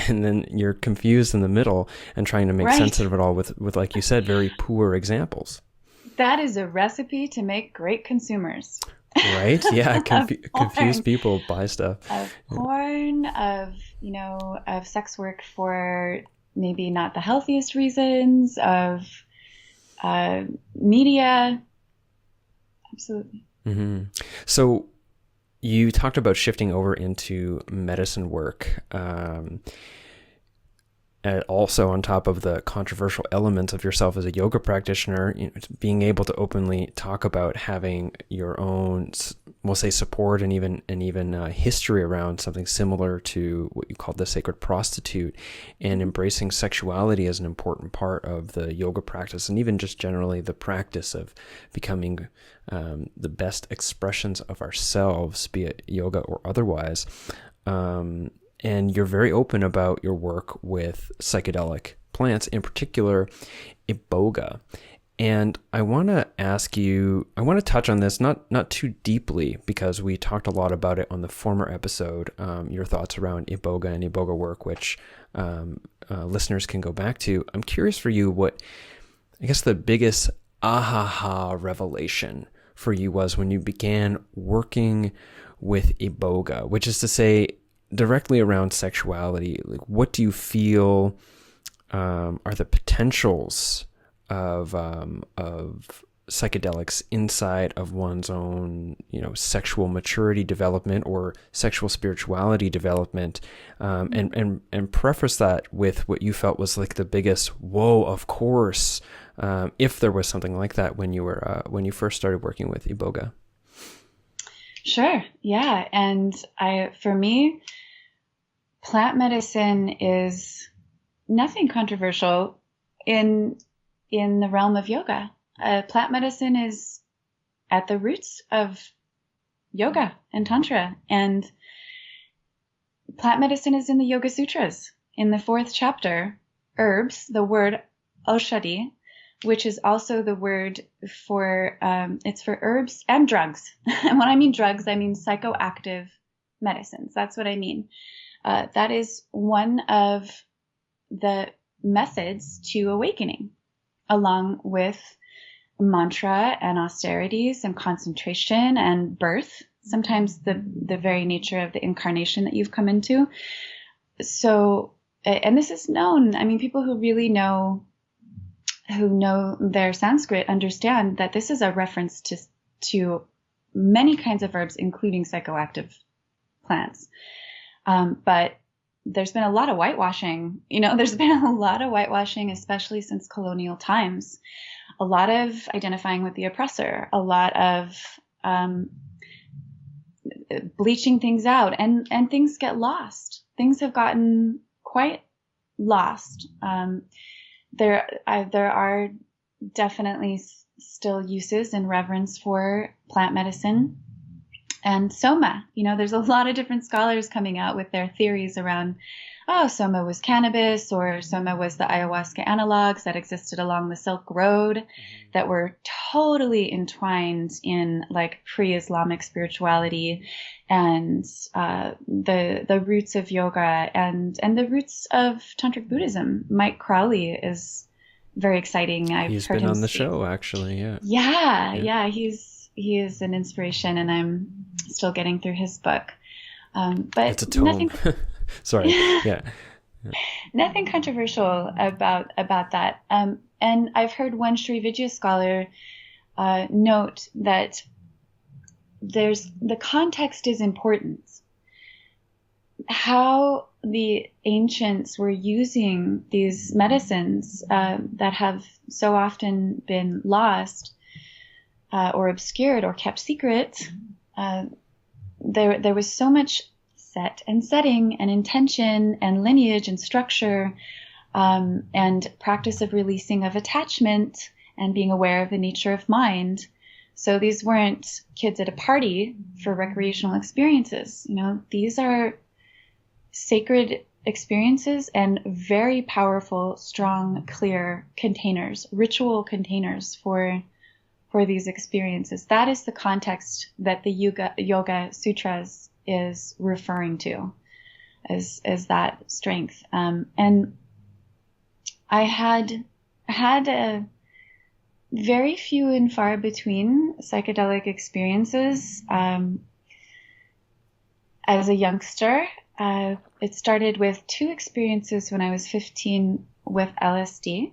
And then you're confused in the middle and trying to make sense of it all with, like you said, very poor examples. That is a recipe to make great consumers. Right? Yeah. Confused people buy stuff. Of porn, of sex work for maybe not the healthiest reasons, of media. Absolutely. Mm-hmm. So you talked about shifting over into medicine work, and also on top of the controversial elements of yourself as a yoga practitioner, being able to openly talk about having your own, we'll say, support and even history around something similar to what you called the sacred prostitute, and embracing sexuality as an important part of the yoga practice, and even just generally the practice of becoming the best expressions of ourselves, be it yoga or otherwise. And you're very open about your work with psychedelic plants, in particular, Iboga. And I want to touch on this, not too deeply, because we talked a lot about it on the former episode, your thoughts around Iboga and Iboga work, which listeners can go back to. I'm curious for you what, I guess, the biggest aha revelation for you was when you began working with Iboga, which is to say, directly around sexuality. Like, what do you feel are the potentials of psychedelics inside of one's own, sexual maturity development or sexual spirituality development, and preface that with what you felt was like the biggest whoa, of course, if there was something like that when you first started working with Iboga. Sure. Yeah. And for me, plant medicine is nothing controversial in the realm of yoga. Plant medicine is at the roots of yoga and Tantra. And plant medicine is in the Yoga Sutras. In the 4th chapter, herbs, the word oshadi, which is also the word for, it's for herbs and drugs. And when I mean drugs, I mean psychoactive medicines. That's what I mean. That is one of the methods to awakening, along with mantra and austerities and concentration and birth, sometimes the very nature of the incarnation that you've come into. So, and this is known. I mean, people who really know their Sanskrit understand that this is a reference to many kinds of herbs, including psychoactive plants. But there's been a lot of whitewashing, especially since colonial times, a lot of identifying with the oppressor, a lot of bleaching things out, and things get lost. Things have gotten quite lost. There are definitely still uses and reverence for plant medicine. And Soma, there's a lot of different scholars coming out with their theories around, Soma was cannabis, or Soma was the ayahuasca analogs that existed along the Silk Road that were totally entwined in like pre-Islamic spirituality and the roots of yoga and the roots of Tantric Buddhism. Mike Crowley is very exciting. He's been on the show, actually. Yeah. Yeah. He's he is an inspiration, and I'm still getting through his book. But it's a tome. Nothing, Sorry. Yeah. nothing controversial about that. And I've heard one Sri Vidya scholar note that the context is important. How the ancients were using these medicines that have so often been lost or obscured or kept secret, there was so much set and setting and intention and lineage and structure and practice of releasing of attachment and being aware of the nature of mind. So these weren't kids at a party for recreational experiences. These are sacred experiences and very powerful, strong, clear containers, ritual containers for these experiences. That is the context that the Yoga Sutras is referring to as that strength. And I had a very few and far between psychedelic experiences as a youngster. It started with 2 experiences when I was 15 with LSD,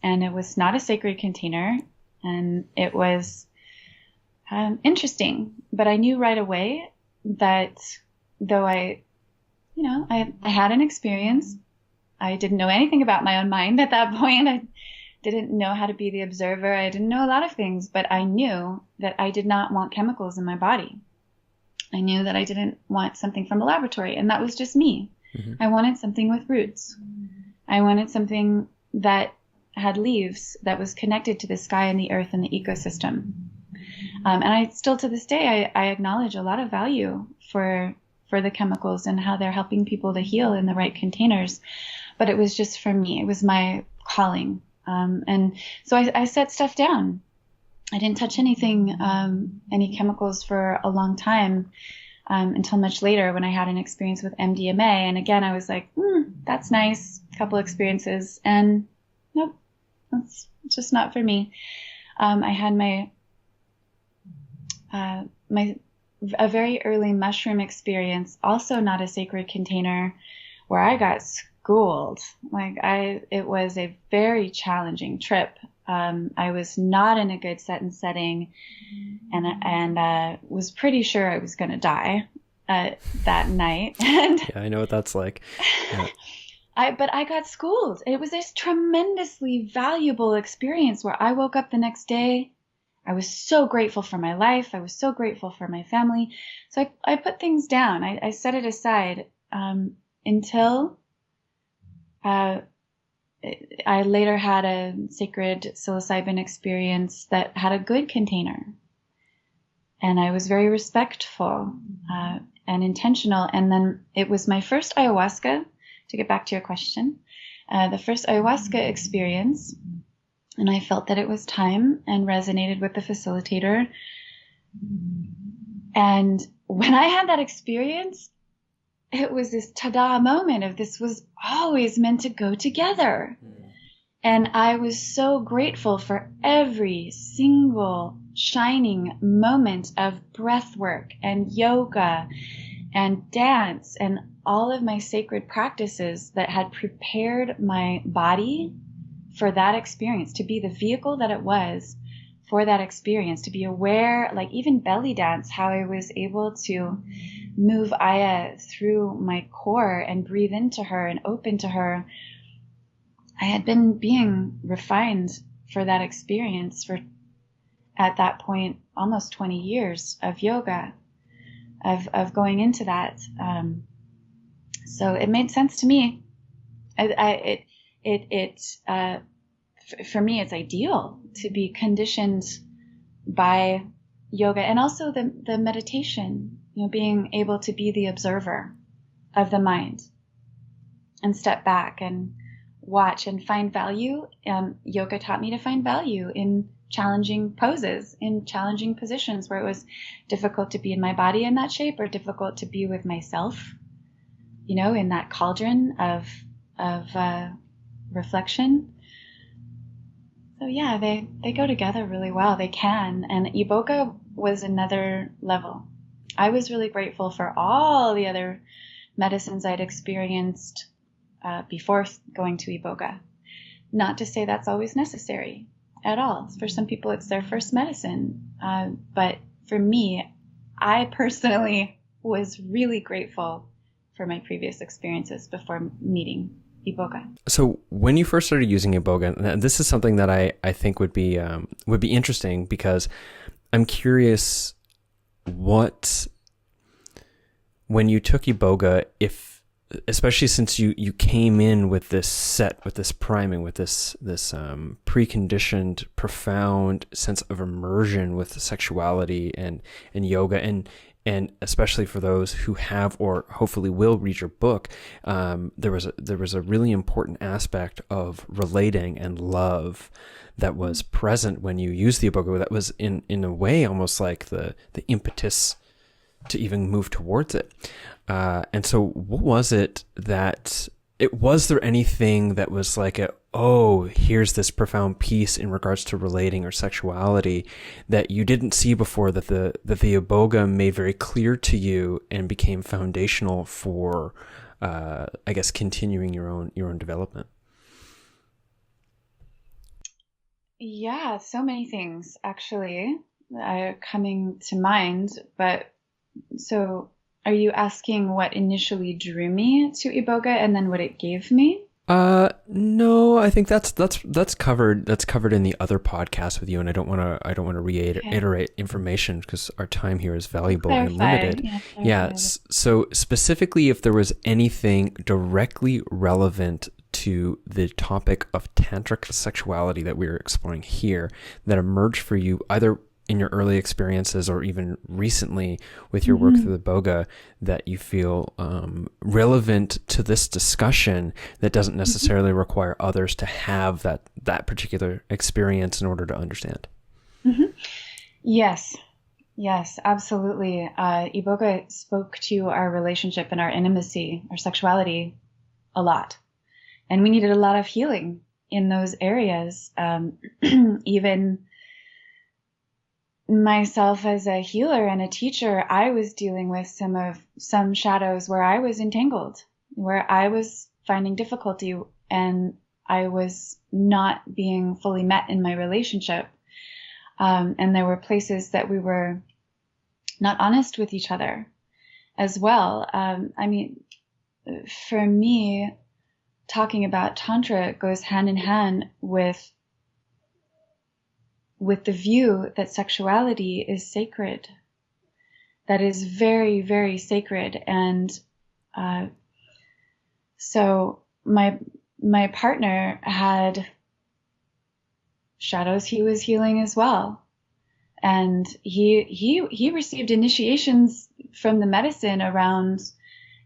and it was not a sacred container, and it was interesting. But I knew right away that though I had an experience, I didn't know anything about my own mind at that point. I didn't know how to be the observer. I didn't know a lot of things, but I knew that I did not want chemicals in my body. I knew that I didn't want something from a laboratory, and that was just me. Mm-hmm. I wanted something with roots. I wanted something that had leaves, that was connected to the sky and the earth and the ecosystem. And I still, to this day, I acknowledge a lot of value for the chemicals and how they're helping people to heal in the right containers. But it was just for me. It was my calling. And so I set stuff down. I didn't touch anything, any chemicals for a long time, until much later when I had an experience with MDMA. And again, I was like, that's nice. A couple experiences. And nope, that's just not for me. I had a very early mushroom experience, also not a sacred container, where I got schooled. It was a very challenging trip. I was not in a good set and setting, and was pretty sure I was going to die that night. And yeah, I know what that's like. Yeah. But I got schooled. It was this tremendously valuable experience where I woke up the next day. I was so grateful for my life. I was so grateful for my family. So I put things down. I set it aside until I later had a sacred psilocybin experience that had a good container. And I was very respectful and intentional. And then it was my first ayahuasca, to get back to your question, the first ayahuasca experience. And I felt that it was time and resonated with the facilitator. And when I had that experience, it was this ta-da moment of this was always meant to go together. And I was so grateful for every single shining moment of breath work and yoga and dance and all of my sacred practices that had prepared my body for that experience, to be the vehicle that it was for that experience, to be aware, like even belly dance, how I was able to move Aya through my core and breathe into her and open to her. I had been being refined for that experience for, at that point, almost 20 years of yoga, of going into that. So it made sense to me. For me, it's ideal to be conditioned by yoga, and also the meditation, being able to be the observer of the mind and step back and watch and find value. Yoga taught me to find value in challenging poses, in challenging positions where it was difficult to be in my body in that shape, or difficult to be with myself, in that cauldron of reflection. So yeah, they go together really well. They can. And Iboga was another level. I was really grateful for all the other medicines I'd experienced before going to Iboga. Not to say that's always necessary at all. For some people, it's their first medicine. But for me, I personally was really grateful for my previous experiences before meeting Iboga. So when you first started using Iboga, this is something that I think would be interesting, because I'm curious when you took Iboga, if, especially since you came in with this priming, with this preconditioned, profound sense of immersion with sexuality and yoga, and especially for those who have or hopefully will read your book, there was a really important aspect of relating and love that was present when you used the Iboga. That was in a way almost like the impetus to even move towards it. And so what was it was there anything that was like here's this profound piece in regards to relating or sexuality that you didn't see before, that the Iboga made very clear to you and became foundational for, I guess, continuing your own development? Yeah, so many things actually are coming to mind. But so are you asking what initially drew me to Iboga and then what it gave me? No, I think that's covered in the other podcast with you, and I don't want to reiterate information because our time here is valuable and limited. Yeah. So specifically, if there was anything directly relevant to the topic of tantric sexuality that we're exploring here that emerged for you, either in your early experiences or even recently with your work through the Iboga, that you feel relevant to this discussion, that doesn't necessarily require others to have that particular experience in order to understand? Yes, absolutely. Iboga spoke to our relationship and our intimacy, our sexuality a lot. And we needed a lot of healing in those areas. Even myself as a healer and a teacher, I was dealing with some shadows where I was entangled, where I was finding difficulty and I was not being fully met in my relationship. And there were places that we were not honest with each other as well. I mean, for me, talking about Tantra goes hand in hand with the view that sexuality is sacred, that is very, very sacred. And so my partner had shadows he was healing as well. And he received initiations from the medicine around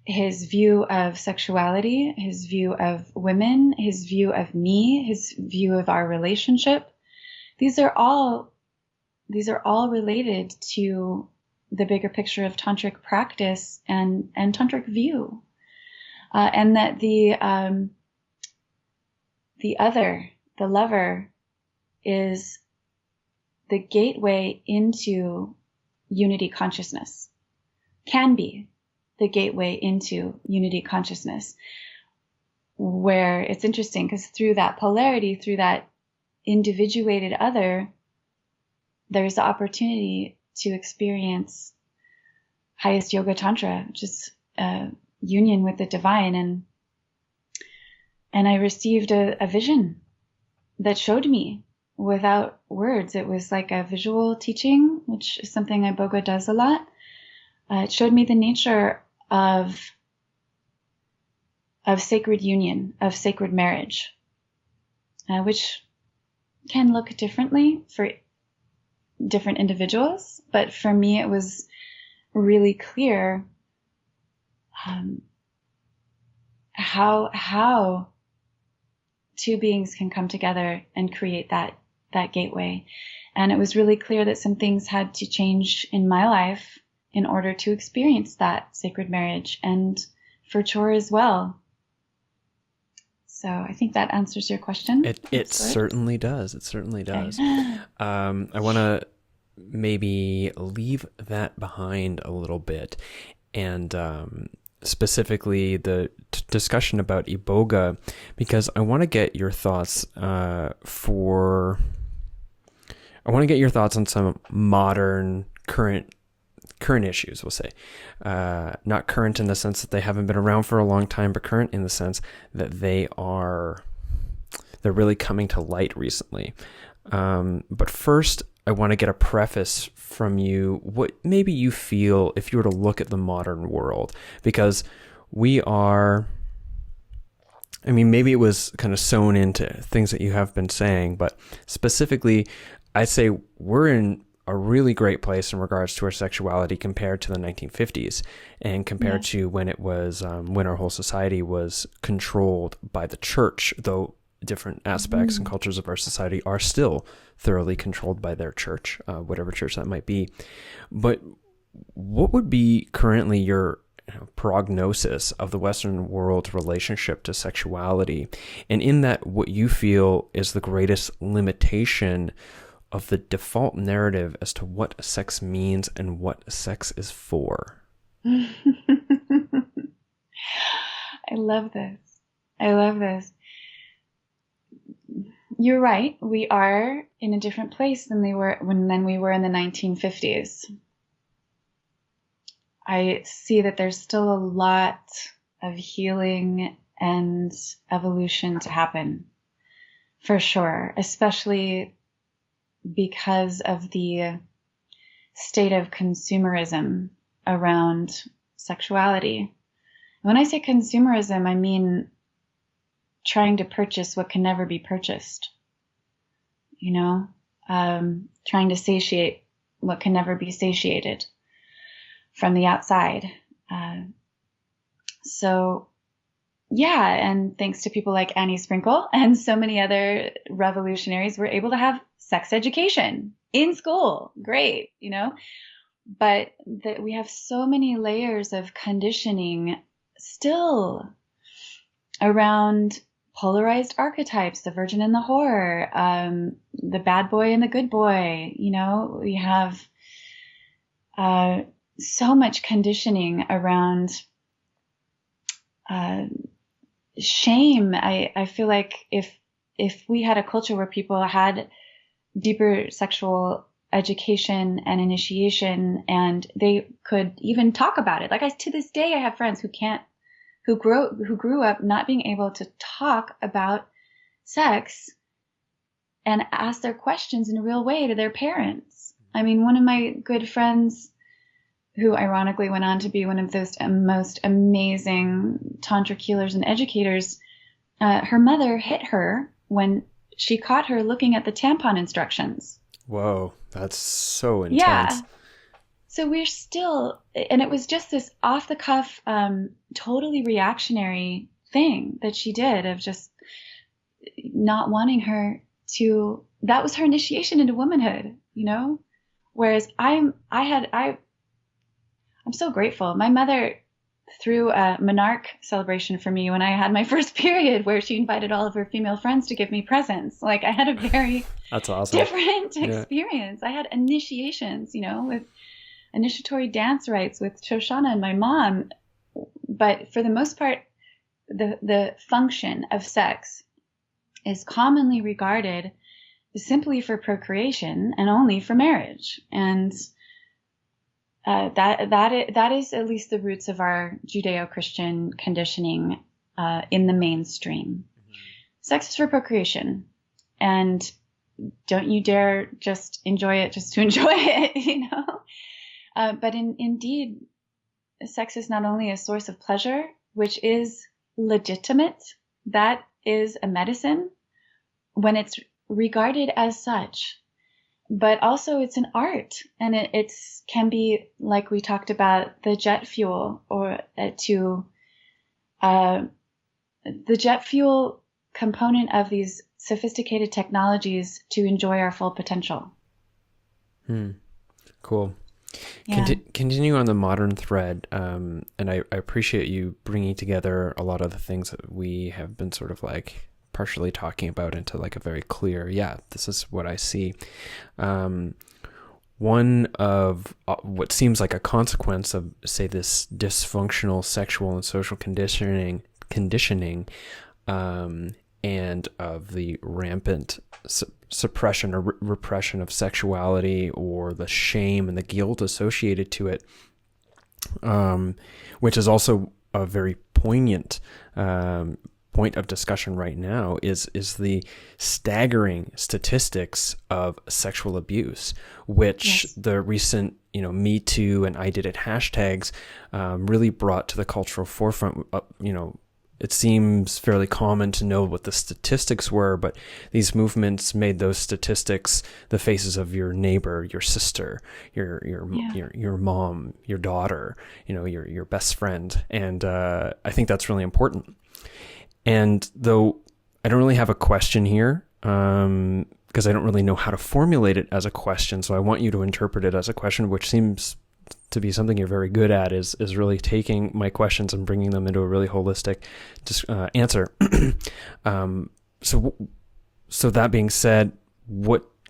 his view of sexuality, his view of women, his view of me, his view of our relationship. These are all related to the bigger picture of tantric practice and tantric view, and that the lover, is the gateway into unity consciousness, can be the gateway into unity consciousness, where it's interesting because through that polarity, through that individuated other, there's the opportunity to experience highest yoga tantra, which is union with the divine. And I received a vision that showed me without words. It was like a visual teaching, which is something Iboga does a lot. It showed me the nature of sacred union, of sacred marriage, which can look differently for different individuals. But for me, it was really clear how two beings can come together and create that gateway. And it was really clear that some things had to change in my life in order to experience that sacred marriage, and for Chor as well. So I think that answers your question. It certainly does. It certainly does. Okay. I want to maybe leave that behind a little bit, and specifically the discussion about Iboga, because I want to get your thoughts I want to get your thoughts on some modern current issues, we'll say. Not current in the sense that they haven't been around for a long time, but current in the sense that they're really coming to light recently. But first, I want to get a preface from you, what maybe you feel if you were to look at the modern world, because we are, I mean, maybe it was kind of sewn into things that you have been saying, but specifically, I'd say we're in a really great place in regards to our sexuality compared to the 1950s and compared to when it was, when our whole society was controlled by the church, though different aspects and cultures of our society are still thoroughly controlled by their church, whatever church that might be. But what would be currently your prognosis of the Western world's relationship to sexuality? And in that, what you feel is the greatest limitation of the default narrative as to what sex means and what sex is for? I love this. I love this. You're right. We are in a different place than we were in the 1950s. I see that there's still a lot of healing and evolution to happen, for sure, especially because of the state of consumerism around sexuality. When I say consumerism, I mean trying to purchase what can never be purchased, trying to satiate what can never be satiated from the outside. And thanks to people like Annie Sprinkle and so many other revolutionaries, we're able to have sex education in school. Great, but we have so many layers of conditioning still around polarized archetypes, the virgin and the whore, the bad boy and the good boy. We have so much conditioning around shame. I feel like if we had a culture where people had deeper sexual education and initiation, and they could even talk about it. To this day, I have friends who grew up not being able to talk about sex and ask their questions in a real way to their parents. I mean, one of my good friends, who ironically went on to be one of those most amazing tantric healers and educators, her mother hit her when she caught her looking at the tampon instructions. Whoa, that's so intense. Yeah. So we're still, and it was just this off the cuff, totally reactionary thing that she did of just not wanting her to, that was her initiation into womanhood, Whereas I'm so grateful. My mother threw a monarch celebration for me when I had my first period, where she invited all of her female friends to give me presents. I had a very That's awesome. different experience. I had initiations, with initiatory dance rites with Shoshana and my mom. But for the most part, the function of sex is commonly regarded simply for procreation and only for marriage. And that is at least the roots of our Judeo-Christian conditioning in the mainstream. Sex is for procreation, and don't you dare just enjoy it just to enjoy it, But indeed, sex is not only a source of pleasure, which is legitimate, that is a medicine when it's regarded as such. But also it's an art, and it can be, like we talked about, the jet fuel, or the jet fuel component of these sophisticated technologies to enjoy our full potential. Cool. Yeah. Continue on the modern thread, and I appreciate you bringing together a lot of the things that we have been sort of like partially talking about into like a very clear, yeah, this is what I see. One of what seems like a consequence of, say, this dysfunctional sexual and social conditioning, and of the rampant suppression or repression of sexuality, or the shame and the guilt associated to it, which is also a very poignant point of discussion right now, is the staggering statistics of sexual abuse, which Yes. the recent Me Too and I Did It hashtags really brought to the cultural forefront. It seems fairly common to know what the statistics were, but these movements made those statistics the faces of your neighbor, your sister, your mom, your daughter, your best friend, and I think that's really important. And though I don't really have a question here, because I don't really know how to formulate it as a question, so I want you to interpret it as a question, which seems to be something you're very good at, is really taking my questions and bringing them into a really holistic answer. So that being said,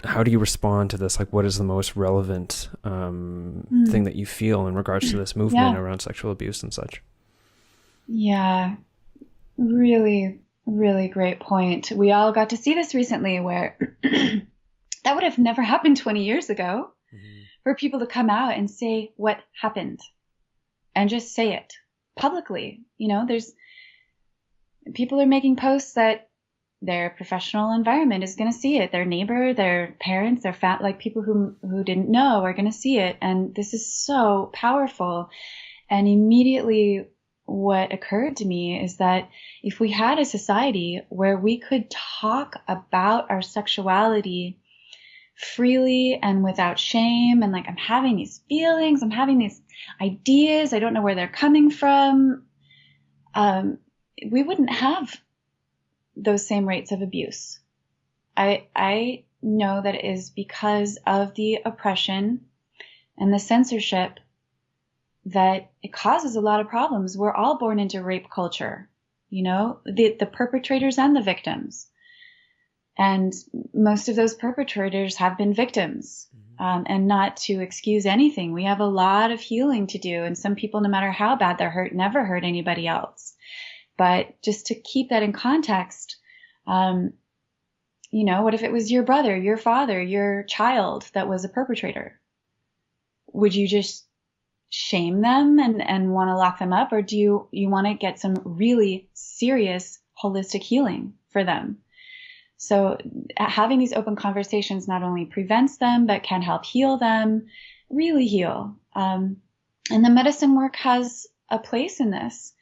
how do you respond to this? Like, what is the most relevant thing that you feel in regards to this movement around sexual abuse and such? Yeah, really, really great point. We all got to see this recently, where that would have never happened 20 years ago. For people to come out and say what happened, and just say it publicly. There's people are making posts that their professional environment is going to see it. Their neighbor, their parents, their people who didn't know are going to see it. And this is so powerful. And immediately what occurred to me is that if we had a society where we could talk about our sexuality freely and without shame, and like, I'm having these feelings, I'm having these ideas, I don't know where they're coming from, we wouldn't have those same rates of abuse. I know that it is because of the oppression and the censorship that it causes a lot of problems. We're all born into rape culture, the perpetrators and the victims. And most of those perpetrators have been victims, and not to excuse anything. We have a lot of healing to do. And some people, no matter how bad they're hurt, never hurt anybody else. But just to keep that in context, what if it was your brother, your father, your child that was a perpetrator? Would you just shame them and want to lock them up? Or do you want to get some really serious holistic healing for them? So having these open conversations not only prevents them, but can help heal them, really heal. And the medicine work has a place in this.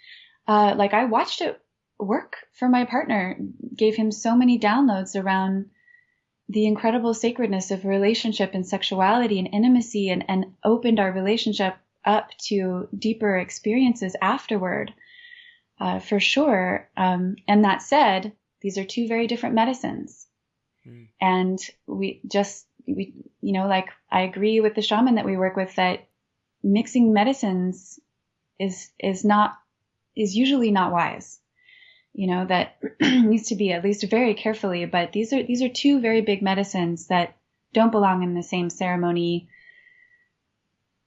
I watched it work for my partner, gave him so many downloads around the incredible sacredness of relationship and sexuality and intimacy, and opened our relationship up to deeper experiences afterward, for sure. And that said, these are two very different medicines. And I agree with the shaman that we work with that mixing medicines is usually not wise. That needs to be at least very carefully, but these are two very big medicines that don't belong in the same ceremony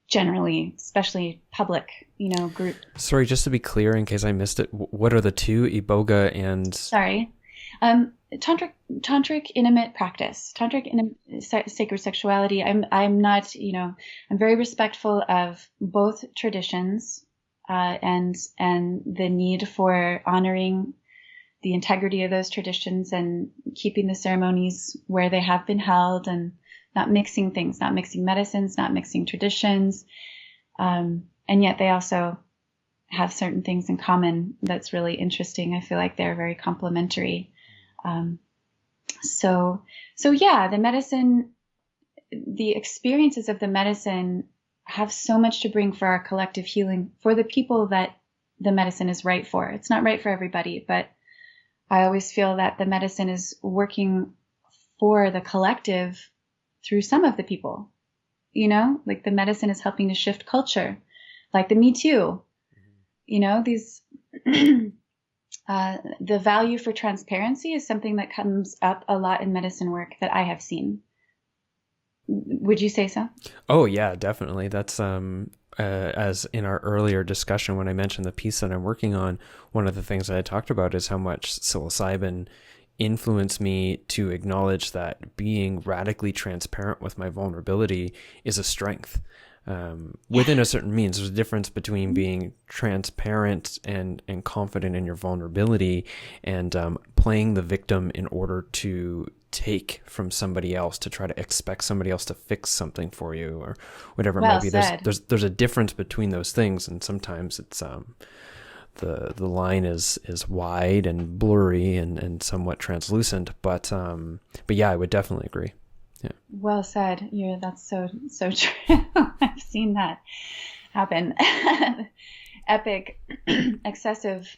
generally, especially public, group. Sorry, just to be clear, in case I missed it, what are the two, Iboga and... Sorry. Tantric intimate practice, tantric sacred sexuality. I'm not, I'm very respectful of both traditions, and the need for honoring the integrity of those traditions and keeping the ceremonies where they have been held, and not mixing things, not mixing medicines, not mixing traditions. And yet they also have certain things in common that's really interesting. I feel like they're very complementary. So yeah, the medicine, the experiences of the medicine have so much to bring for our collective healing, for the people that the medicine is right for. It's not right for everybody, but I always feel that the medicine is working for the collective through some of the people, like the medicine is helping to shift culture, like the Me Too, these, the value for transparency is something that comes up a lot in medicine work that I have seen. Would you say so? Oh yeah, definitely. That's as in our earlier discussion when I mentioned the piece that I'm working on, one of the things that I talked about is how much psilocybin influenced me to acknowledge that being radically transparent with my vulnerability is a strength. Within a certain means, there's a difference between being transparent and confident in your vulnerability and playing the victim in order to take from somebody else, to try to expect somebody else to fix something for you or whatever it might be. There's a difference between those things, and sometimes it's the line is wide and blurry and somewhat translucent, but yeah, I would definitely agree. Yeah. Well said. That's so true. I've seen that happen. Epic, excessive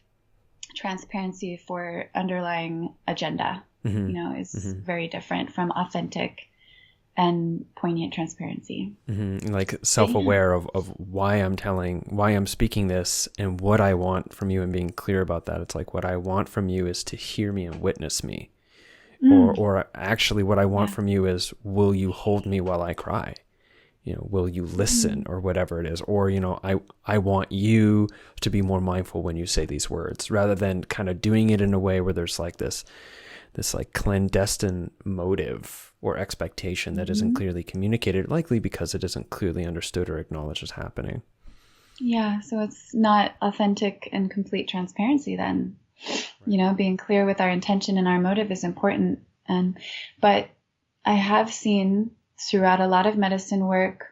transparency for underlying agenda, is very different from authentic and poignant transparency. Like self-aware of why I'm speaking this and what I want from you, and being clear about that. It's like, what I want from you is to hear me and witness me. Or actually what I want from you is, will you hold me while I cry? Will you listen, or whatever it is? Or, I want you to be more mindful when you say these words, rather than kind of doing it in a way where there's like this like clandestine motive or expectation that isn't clearly communicated, likely because it isn't clearly understood or acknowledged as happening. Yeah. So it's not authentic and complete transparency then. Being clear with our intention and our motive is important. But I have seen throughout a lot of medicine work,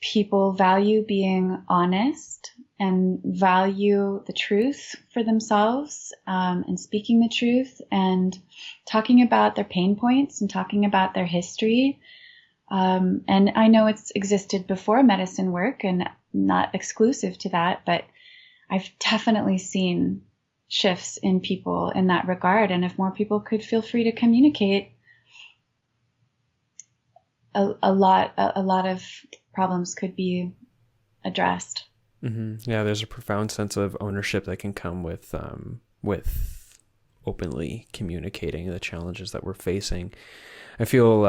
people value being honest and value the truth for themselves, and speaking the truth and talking about their pain points and talking about their history. And I know it's existed before medicine work and not exclusive to that, but I've definitely seen shifts in people in that regard. And if more people could feel free to communicate, a lot of problems could be addressed. Yeah, there's a profound sense of ownership that can come with openly communicating the challenges that we're facing. I feel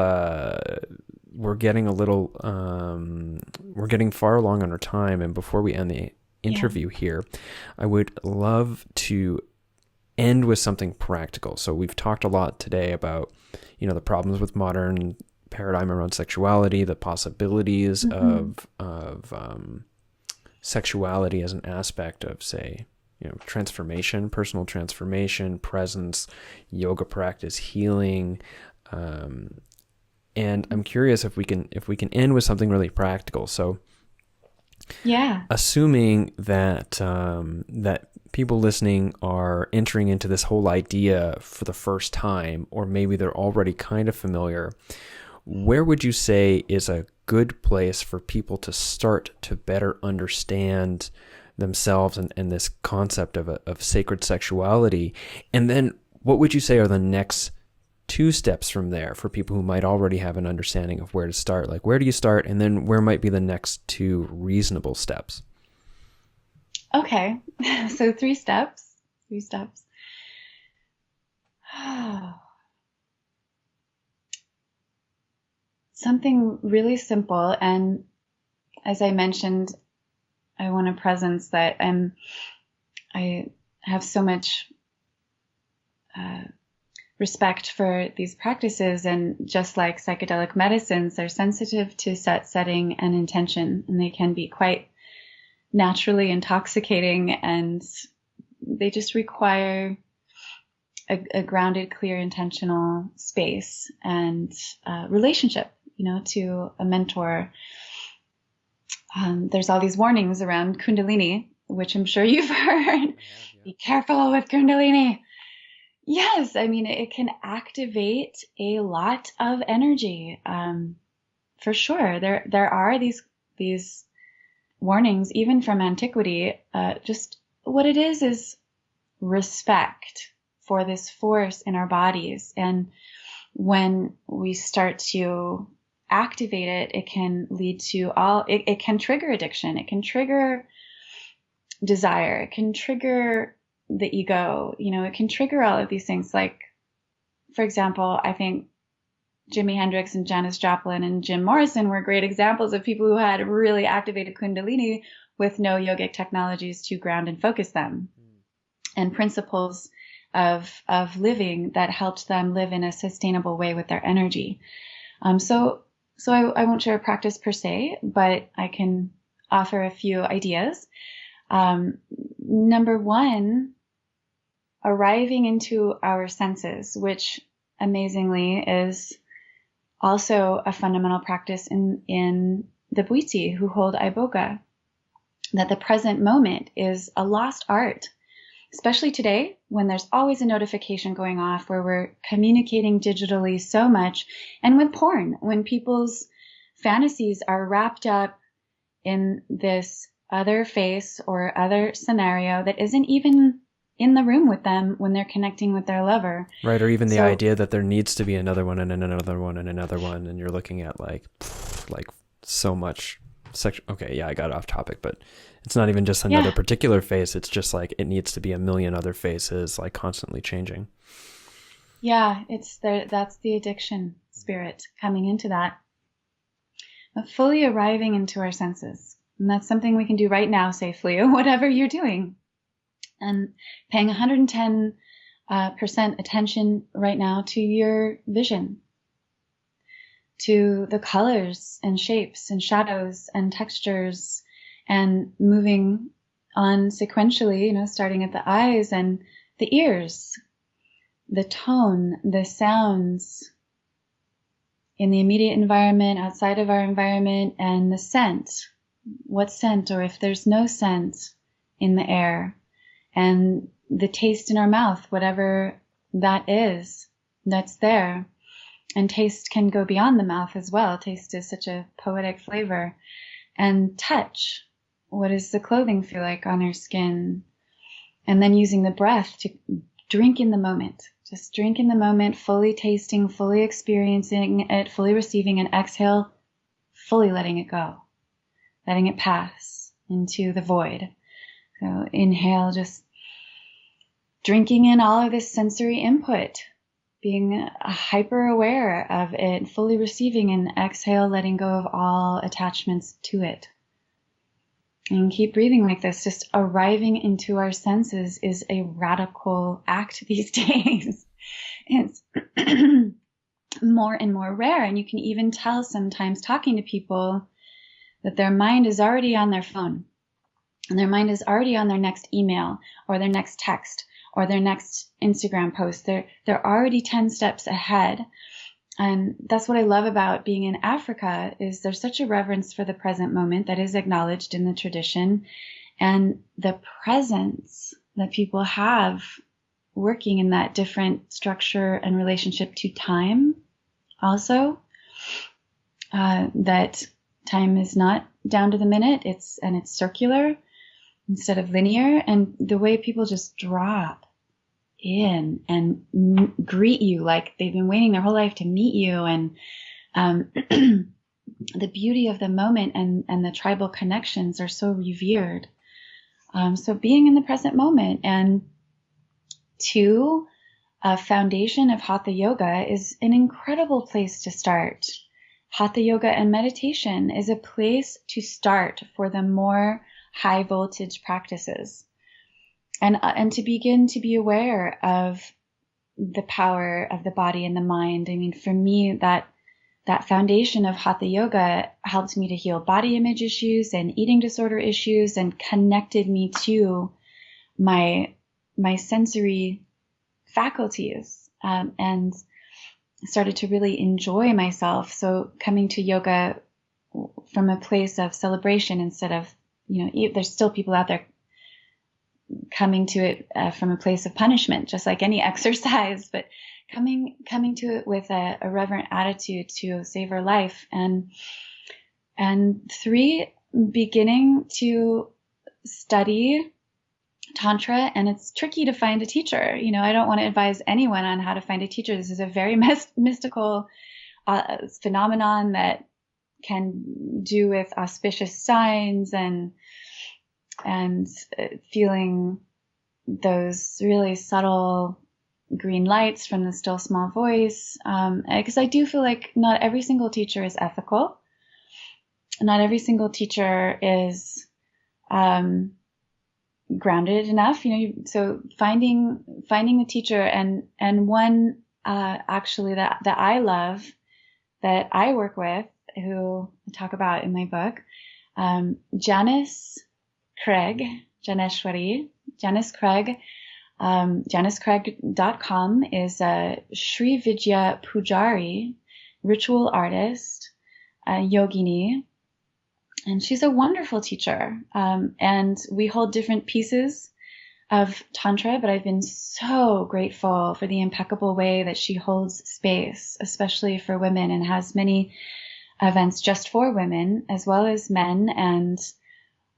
we're getting we're getting far along on our time, and before we end the interview here, I would love to end with something practical. So we've talked a lot today about, the problems with modern paradigm around sexuality, the possibilities of sexuality as an aspect of, say, transformation, personal transformation, presence, yoga practice, healing. And I'm curious if we can end with something really practical. So assuming that that people listening are entering into this whole idea for the first time, or maybe they're already kind of familiar, where would you say is a good place for people to start to better understand themselves and this concept of sacred sexuality? And then what would you say are the next 2 steps from there for people who might already have an understanding of where to start? Like, where do you start? And then where might be the next 2 reasonable steps? Okay. So 3 steps. Something really simple. And as I mentioned, I want a presence that I have so much respect for these practices, and just like psychedelic medicines, they're sensitive to setting, and intention, and they can be quite naturally intoxicating, and they just require a grounded, clear, intentional space and relationship, to a mentor. There's all these warnings around Kundalini, which I'm sure you've heard. Be careful with Kundalini. Yes, I mean, it can activate a lot of energy, for sure. There are these warnings, even from antiquity. Just what it is respect for this force in our bodies. And when we start to activate it, it can lead to it can trigger addiction. It can trigger desire. It can trigger the ego. It can trigger all of these things. Like, for example, I think Jimi Hendrix and Janis Joplin and Jim Morrison were great examples of people who had really activated Kundalini with no yogic technologies to ground and focus them, and principles of living that helped them live in a sustainable way with their energy. So I won't share a practice per se, but I can offer a few ideas. Number one, arriving into our senses, which amazingly is also a fundamental practice in the Bwiti who hold Iboga, that the present moment is a lost art, especially today when there's always a notification going off, where we're communicating digitally so much, and with porn, when people's fantasies are wrapped up in this other face or other scenario that isn't even in the room with them when they're connecting with their lover. Right, or even the idea that there needs to be another one and another one and another one, and you're looking at like so much okay, yeah, I got off topic, but it's not even just another particular face. It's just like it needs to be a million other faces, like constantly changing. Yeah, that's the addiction spirit coming into that. But fully arriving into our senses. And that's something we can do right now safely, whatever you're doing. And paying 110% attention right now to your vision, to the colors and shapes and shadows and textures, and moving on sequentially, starting at the eyes and the ears, the tone, the sounds in the immediate environment, outside of our environment, and the scent. What scent, or if there's no scent in the air, and the taste in our mouth, whatever that is, that's there. And taste can go beyond the mouth as well. Taste is such a poetic flavor. And touch. What does the clothing feel like on our skin? And then using the breath to drink in the moment. Just drink in the moment, fully tasting, fully experiencing it, fully receiving, and exhale, fully letting it go. Letting it pass into the void. So inhale, just drinking in all of this sensory input, being hyper aware of it, fully receiving, and exhale, letting go of all attachments to it. And keep breathing like this. Just arriving into our senses is a radical act these days. It's more and more rare. And you can even tell sometimes talking to people that their mind is already on their phone, and their mind is already on their next email or their next text or their next Instagram post. They're already 10 steps ahead. And that's what I love about being in Africa, is there's such a reverence for the present moment that is acknowledged in the tradition, and the presence that people have working in that different structure and relationship to time also, that time is not down to the minute, it's circular instead of linear, and the way people just drop in and greet you like they've been waiting their whole life to meet you, and the beauty of the moment and the tribal connections are so revered. So being in the present moment. And two, a foundation of Hatha Yoga is an incredible place to start. Hatha Yoga and meditation is a place to start for the more high voltage practices. And to begin to be aware of the power of the body and the mind. I mean, for me, that foundation of Hatha Yoga helped me to heal body image issues and eating disorder issues, and connected me to my sensory faculties, and started to really enjoy myself. So coming to yoga from a place of celebration instead of, there's still people out there coming to it from a place of punishment, just like any exercise, but coming to it with a reverent attitude to savor life. And three, beginning to study Tantra. And it's tricky to find a teacher. I don't want to advise anyone on how to find a teacher. This is a very mystical phenomenon that can do with auspicious signs and feeling those really subtle green lights from the still small voice. Because I do feel like not every single teacher is ethical. Not every single teacher is grounded enough, so finding the teacher and one actually that I love, that I work with, who I talk about in my book, Janice Craig, Janeshwari, Janice Craig, JaniceCraig.com is a Sri Vidya Pujari, ritual artist, yogini, and she's a wonderful teacher. And we hold different pieces of Tantra, but I've been so grateful for the impeccable way that she holds space, especially for women, and has many events just for women as well as men, and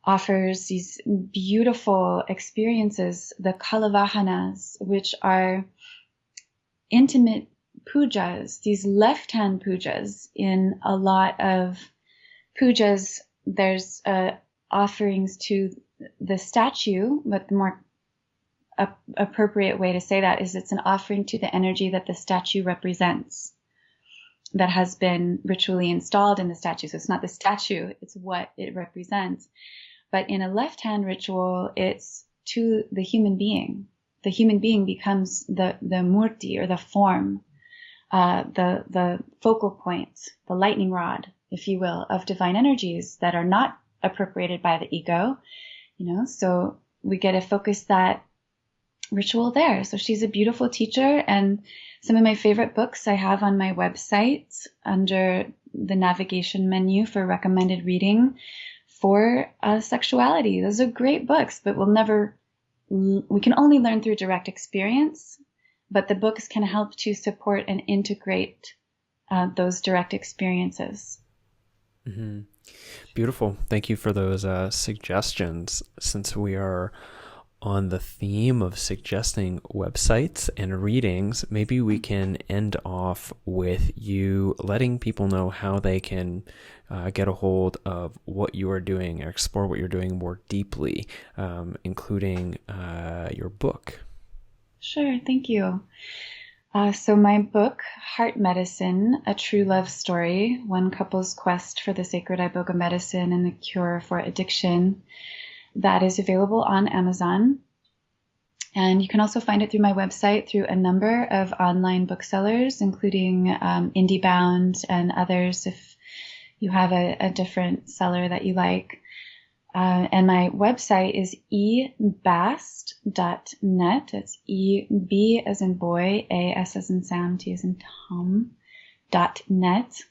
offers these beautiful experiences, the kalavahanas, which are intimate pujas, these left-hand pujas. In a lot of pujas, there's offerings to the statue, but the more appropriate way to say that is it's an offering to the energy that the statue represents, that has been ritually installed in the statue. So it's not the statue, it's what it represents. But in a left-hand ritual, it's to the human being. The human being becomes the murti, or the form, the focal point, the lightning rod, if you will, of divine energies that are not appropriated by the ego. So we get to focus that ritual there. So she's a beautiful teacher, and some of my favorite books I have on my website under the navigation menu for recommended reading for sexuality. Those are great books, but we can only learn through direct experience, but the books can help to support and integrate those direct experiences. Mm-hmm. Beautiful. Thank you for those suggestions. Since we are on the theme of suggesting websites and readings, maybe we can end off with you letting people know how they can get a hold of what you are doing or explore what you're doing more deeply, including your book. Sure, thank you. So my book, Heart Medicine, A True Love Story, One Couple's Quest for the Sacred Iboga Medicine and the Cure for Addiction, that is available on Amazon. And you can also find it through my website through a number of online booksellers, including IndieBound and others, if you have a different seller that you like. And my website is ebast.net. It's E-B as in boy, A-S as in Sam, T as in Tom, .net.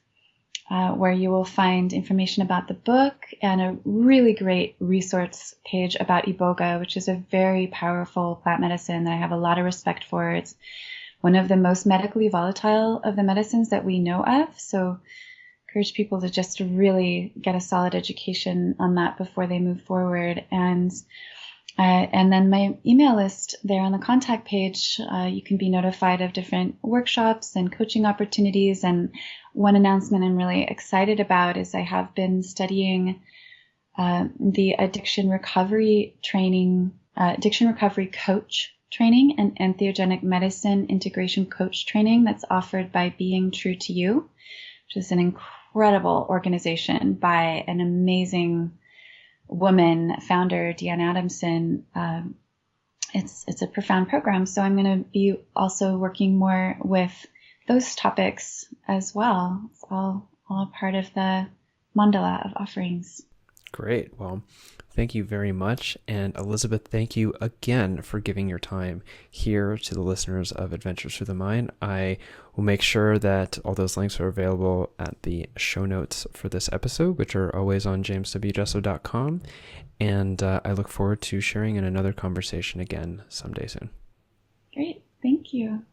Where you will find information about the book and a really great resource page about Iboga, which is a very powerful plant medicine that I have a lot of respect for. It's one of the most medically volatile of the medicines that we know of. So encourage people to just really get a solid education on that before they move forward. And then my email list there on the contact page, you can be notified of different workshops and coaching opportunities. And one announcement I'm really excited about is I have been studying the addiction recovery coach training and entheogenic medicine integration coach training that's offered by Being True to You, which is an incredible organization by an amazing woman founder, Deanne Adamson. It's a profound program. So I'm going to be also working more with those topics as well. It's all a part of the mandala of offerings. Great. Well, thank you very much. And Elizabeth, thank you again for giving your time here to the listeners of Adventures Through the Mind. I will make sure that all those links are available at the show notes for this episode, which are always on jameswjesso.com. And I look forward to sharing in another conversation again someday soon. Great. Thank you.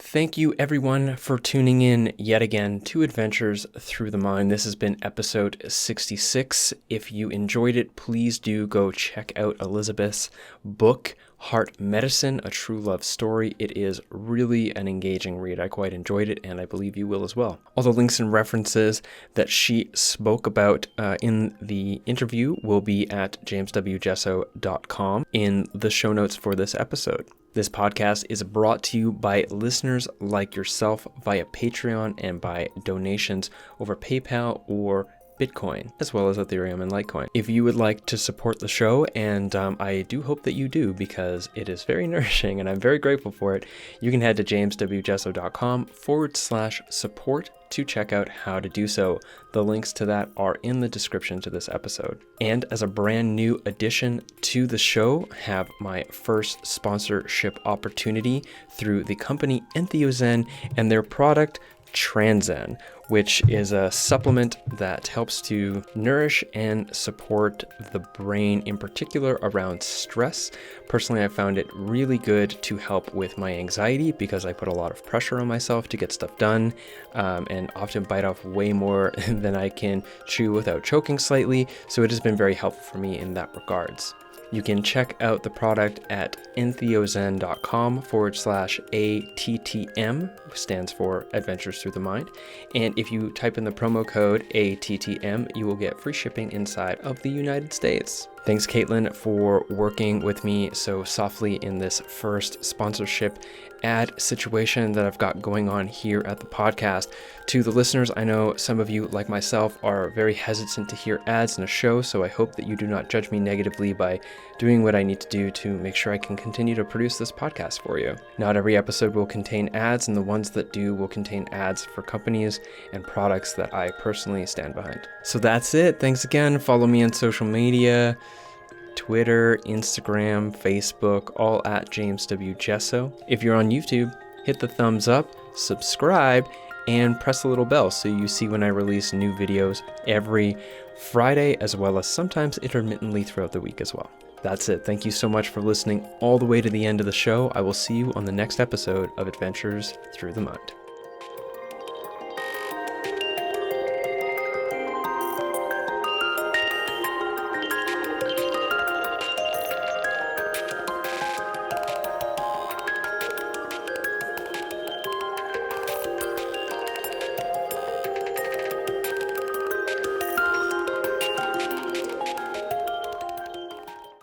Thank you, everyone, for tuning in yet again to Adventures Through the Mind. This has been episode 66. If you enjoyed it, please do go check out Elizabeth's book, Heart Medicine, A True Love Story. It is really an engaging read. I quite enjoyed it, and I believe you will as well. All the links and references that she spoke about in the interview will be at jameswjesso.com in the show notes for this episode. This podcast is brought to you by listeners like yourself via Patreon and by donations over PayPal or Bitcoin, as well as Ethereum and Litecoin. If you would like to support the show, and I do hope that you do because it is very nourishing and I'm very grateful for it, you can head to jameswjesso.com/support to check out how to do so. The links to that are in the description to this episode. And as a brand new addition to the show, have my first sponsorship opportunity through the company Entheogens and their product Tranzen, which is a supplement that helps to nourish and support the brain, in particular around stress. Personally, I found it really good to help with my anxiety because I put a lot of pressure on myself to get stuff done and often bite off way more than I can chew without choking slightly. So it has been very helpful for me in that regards. You can check out the product at entheogen.com/ATTM, which stands for Adventures Through the Mind. And if you type in the promo code ATTM, you will get free shipping inside of the United States. Thanks, Caitlin, for working with me so softly in this first sponsorship ad situation that I've got going on here at the podcast. To the listeners, I know some of you, like myself, are very hesitant to hear ads in a show, so I hope that you do not judge me negatively by doing what I need to do to make sure I can continue to produce this podcast for you. Not every episode will contain ads, and the ones that do will contain ads for companies and products that I personally stand behind. So that's it. Thanks again. Follow me on social media. Twitter, Instagram, Facebook, all at James W. Jesso. If you're on YouTube, hit the thumbs up, subscribe, and press the little bell so you see when I release new videos every Friday, as well as sometimes intermittently throughout the week as well. That's it. Thank you so much for listening all the way to the end of the show. I will see you on the next episode of Adventures Through the Mind.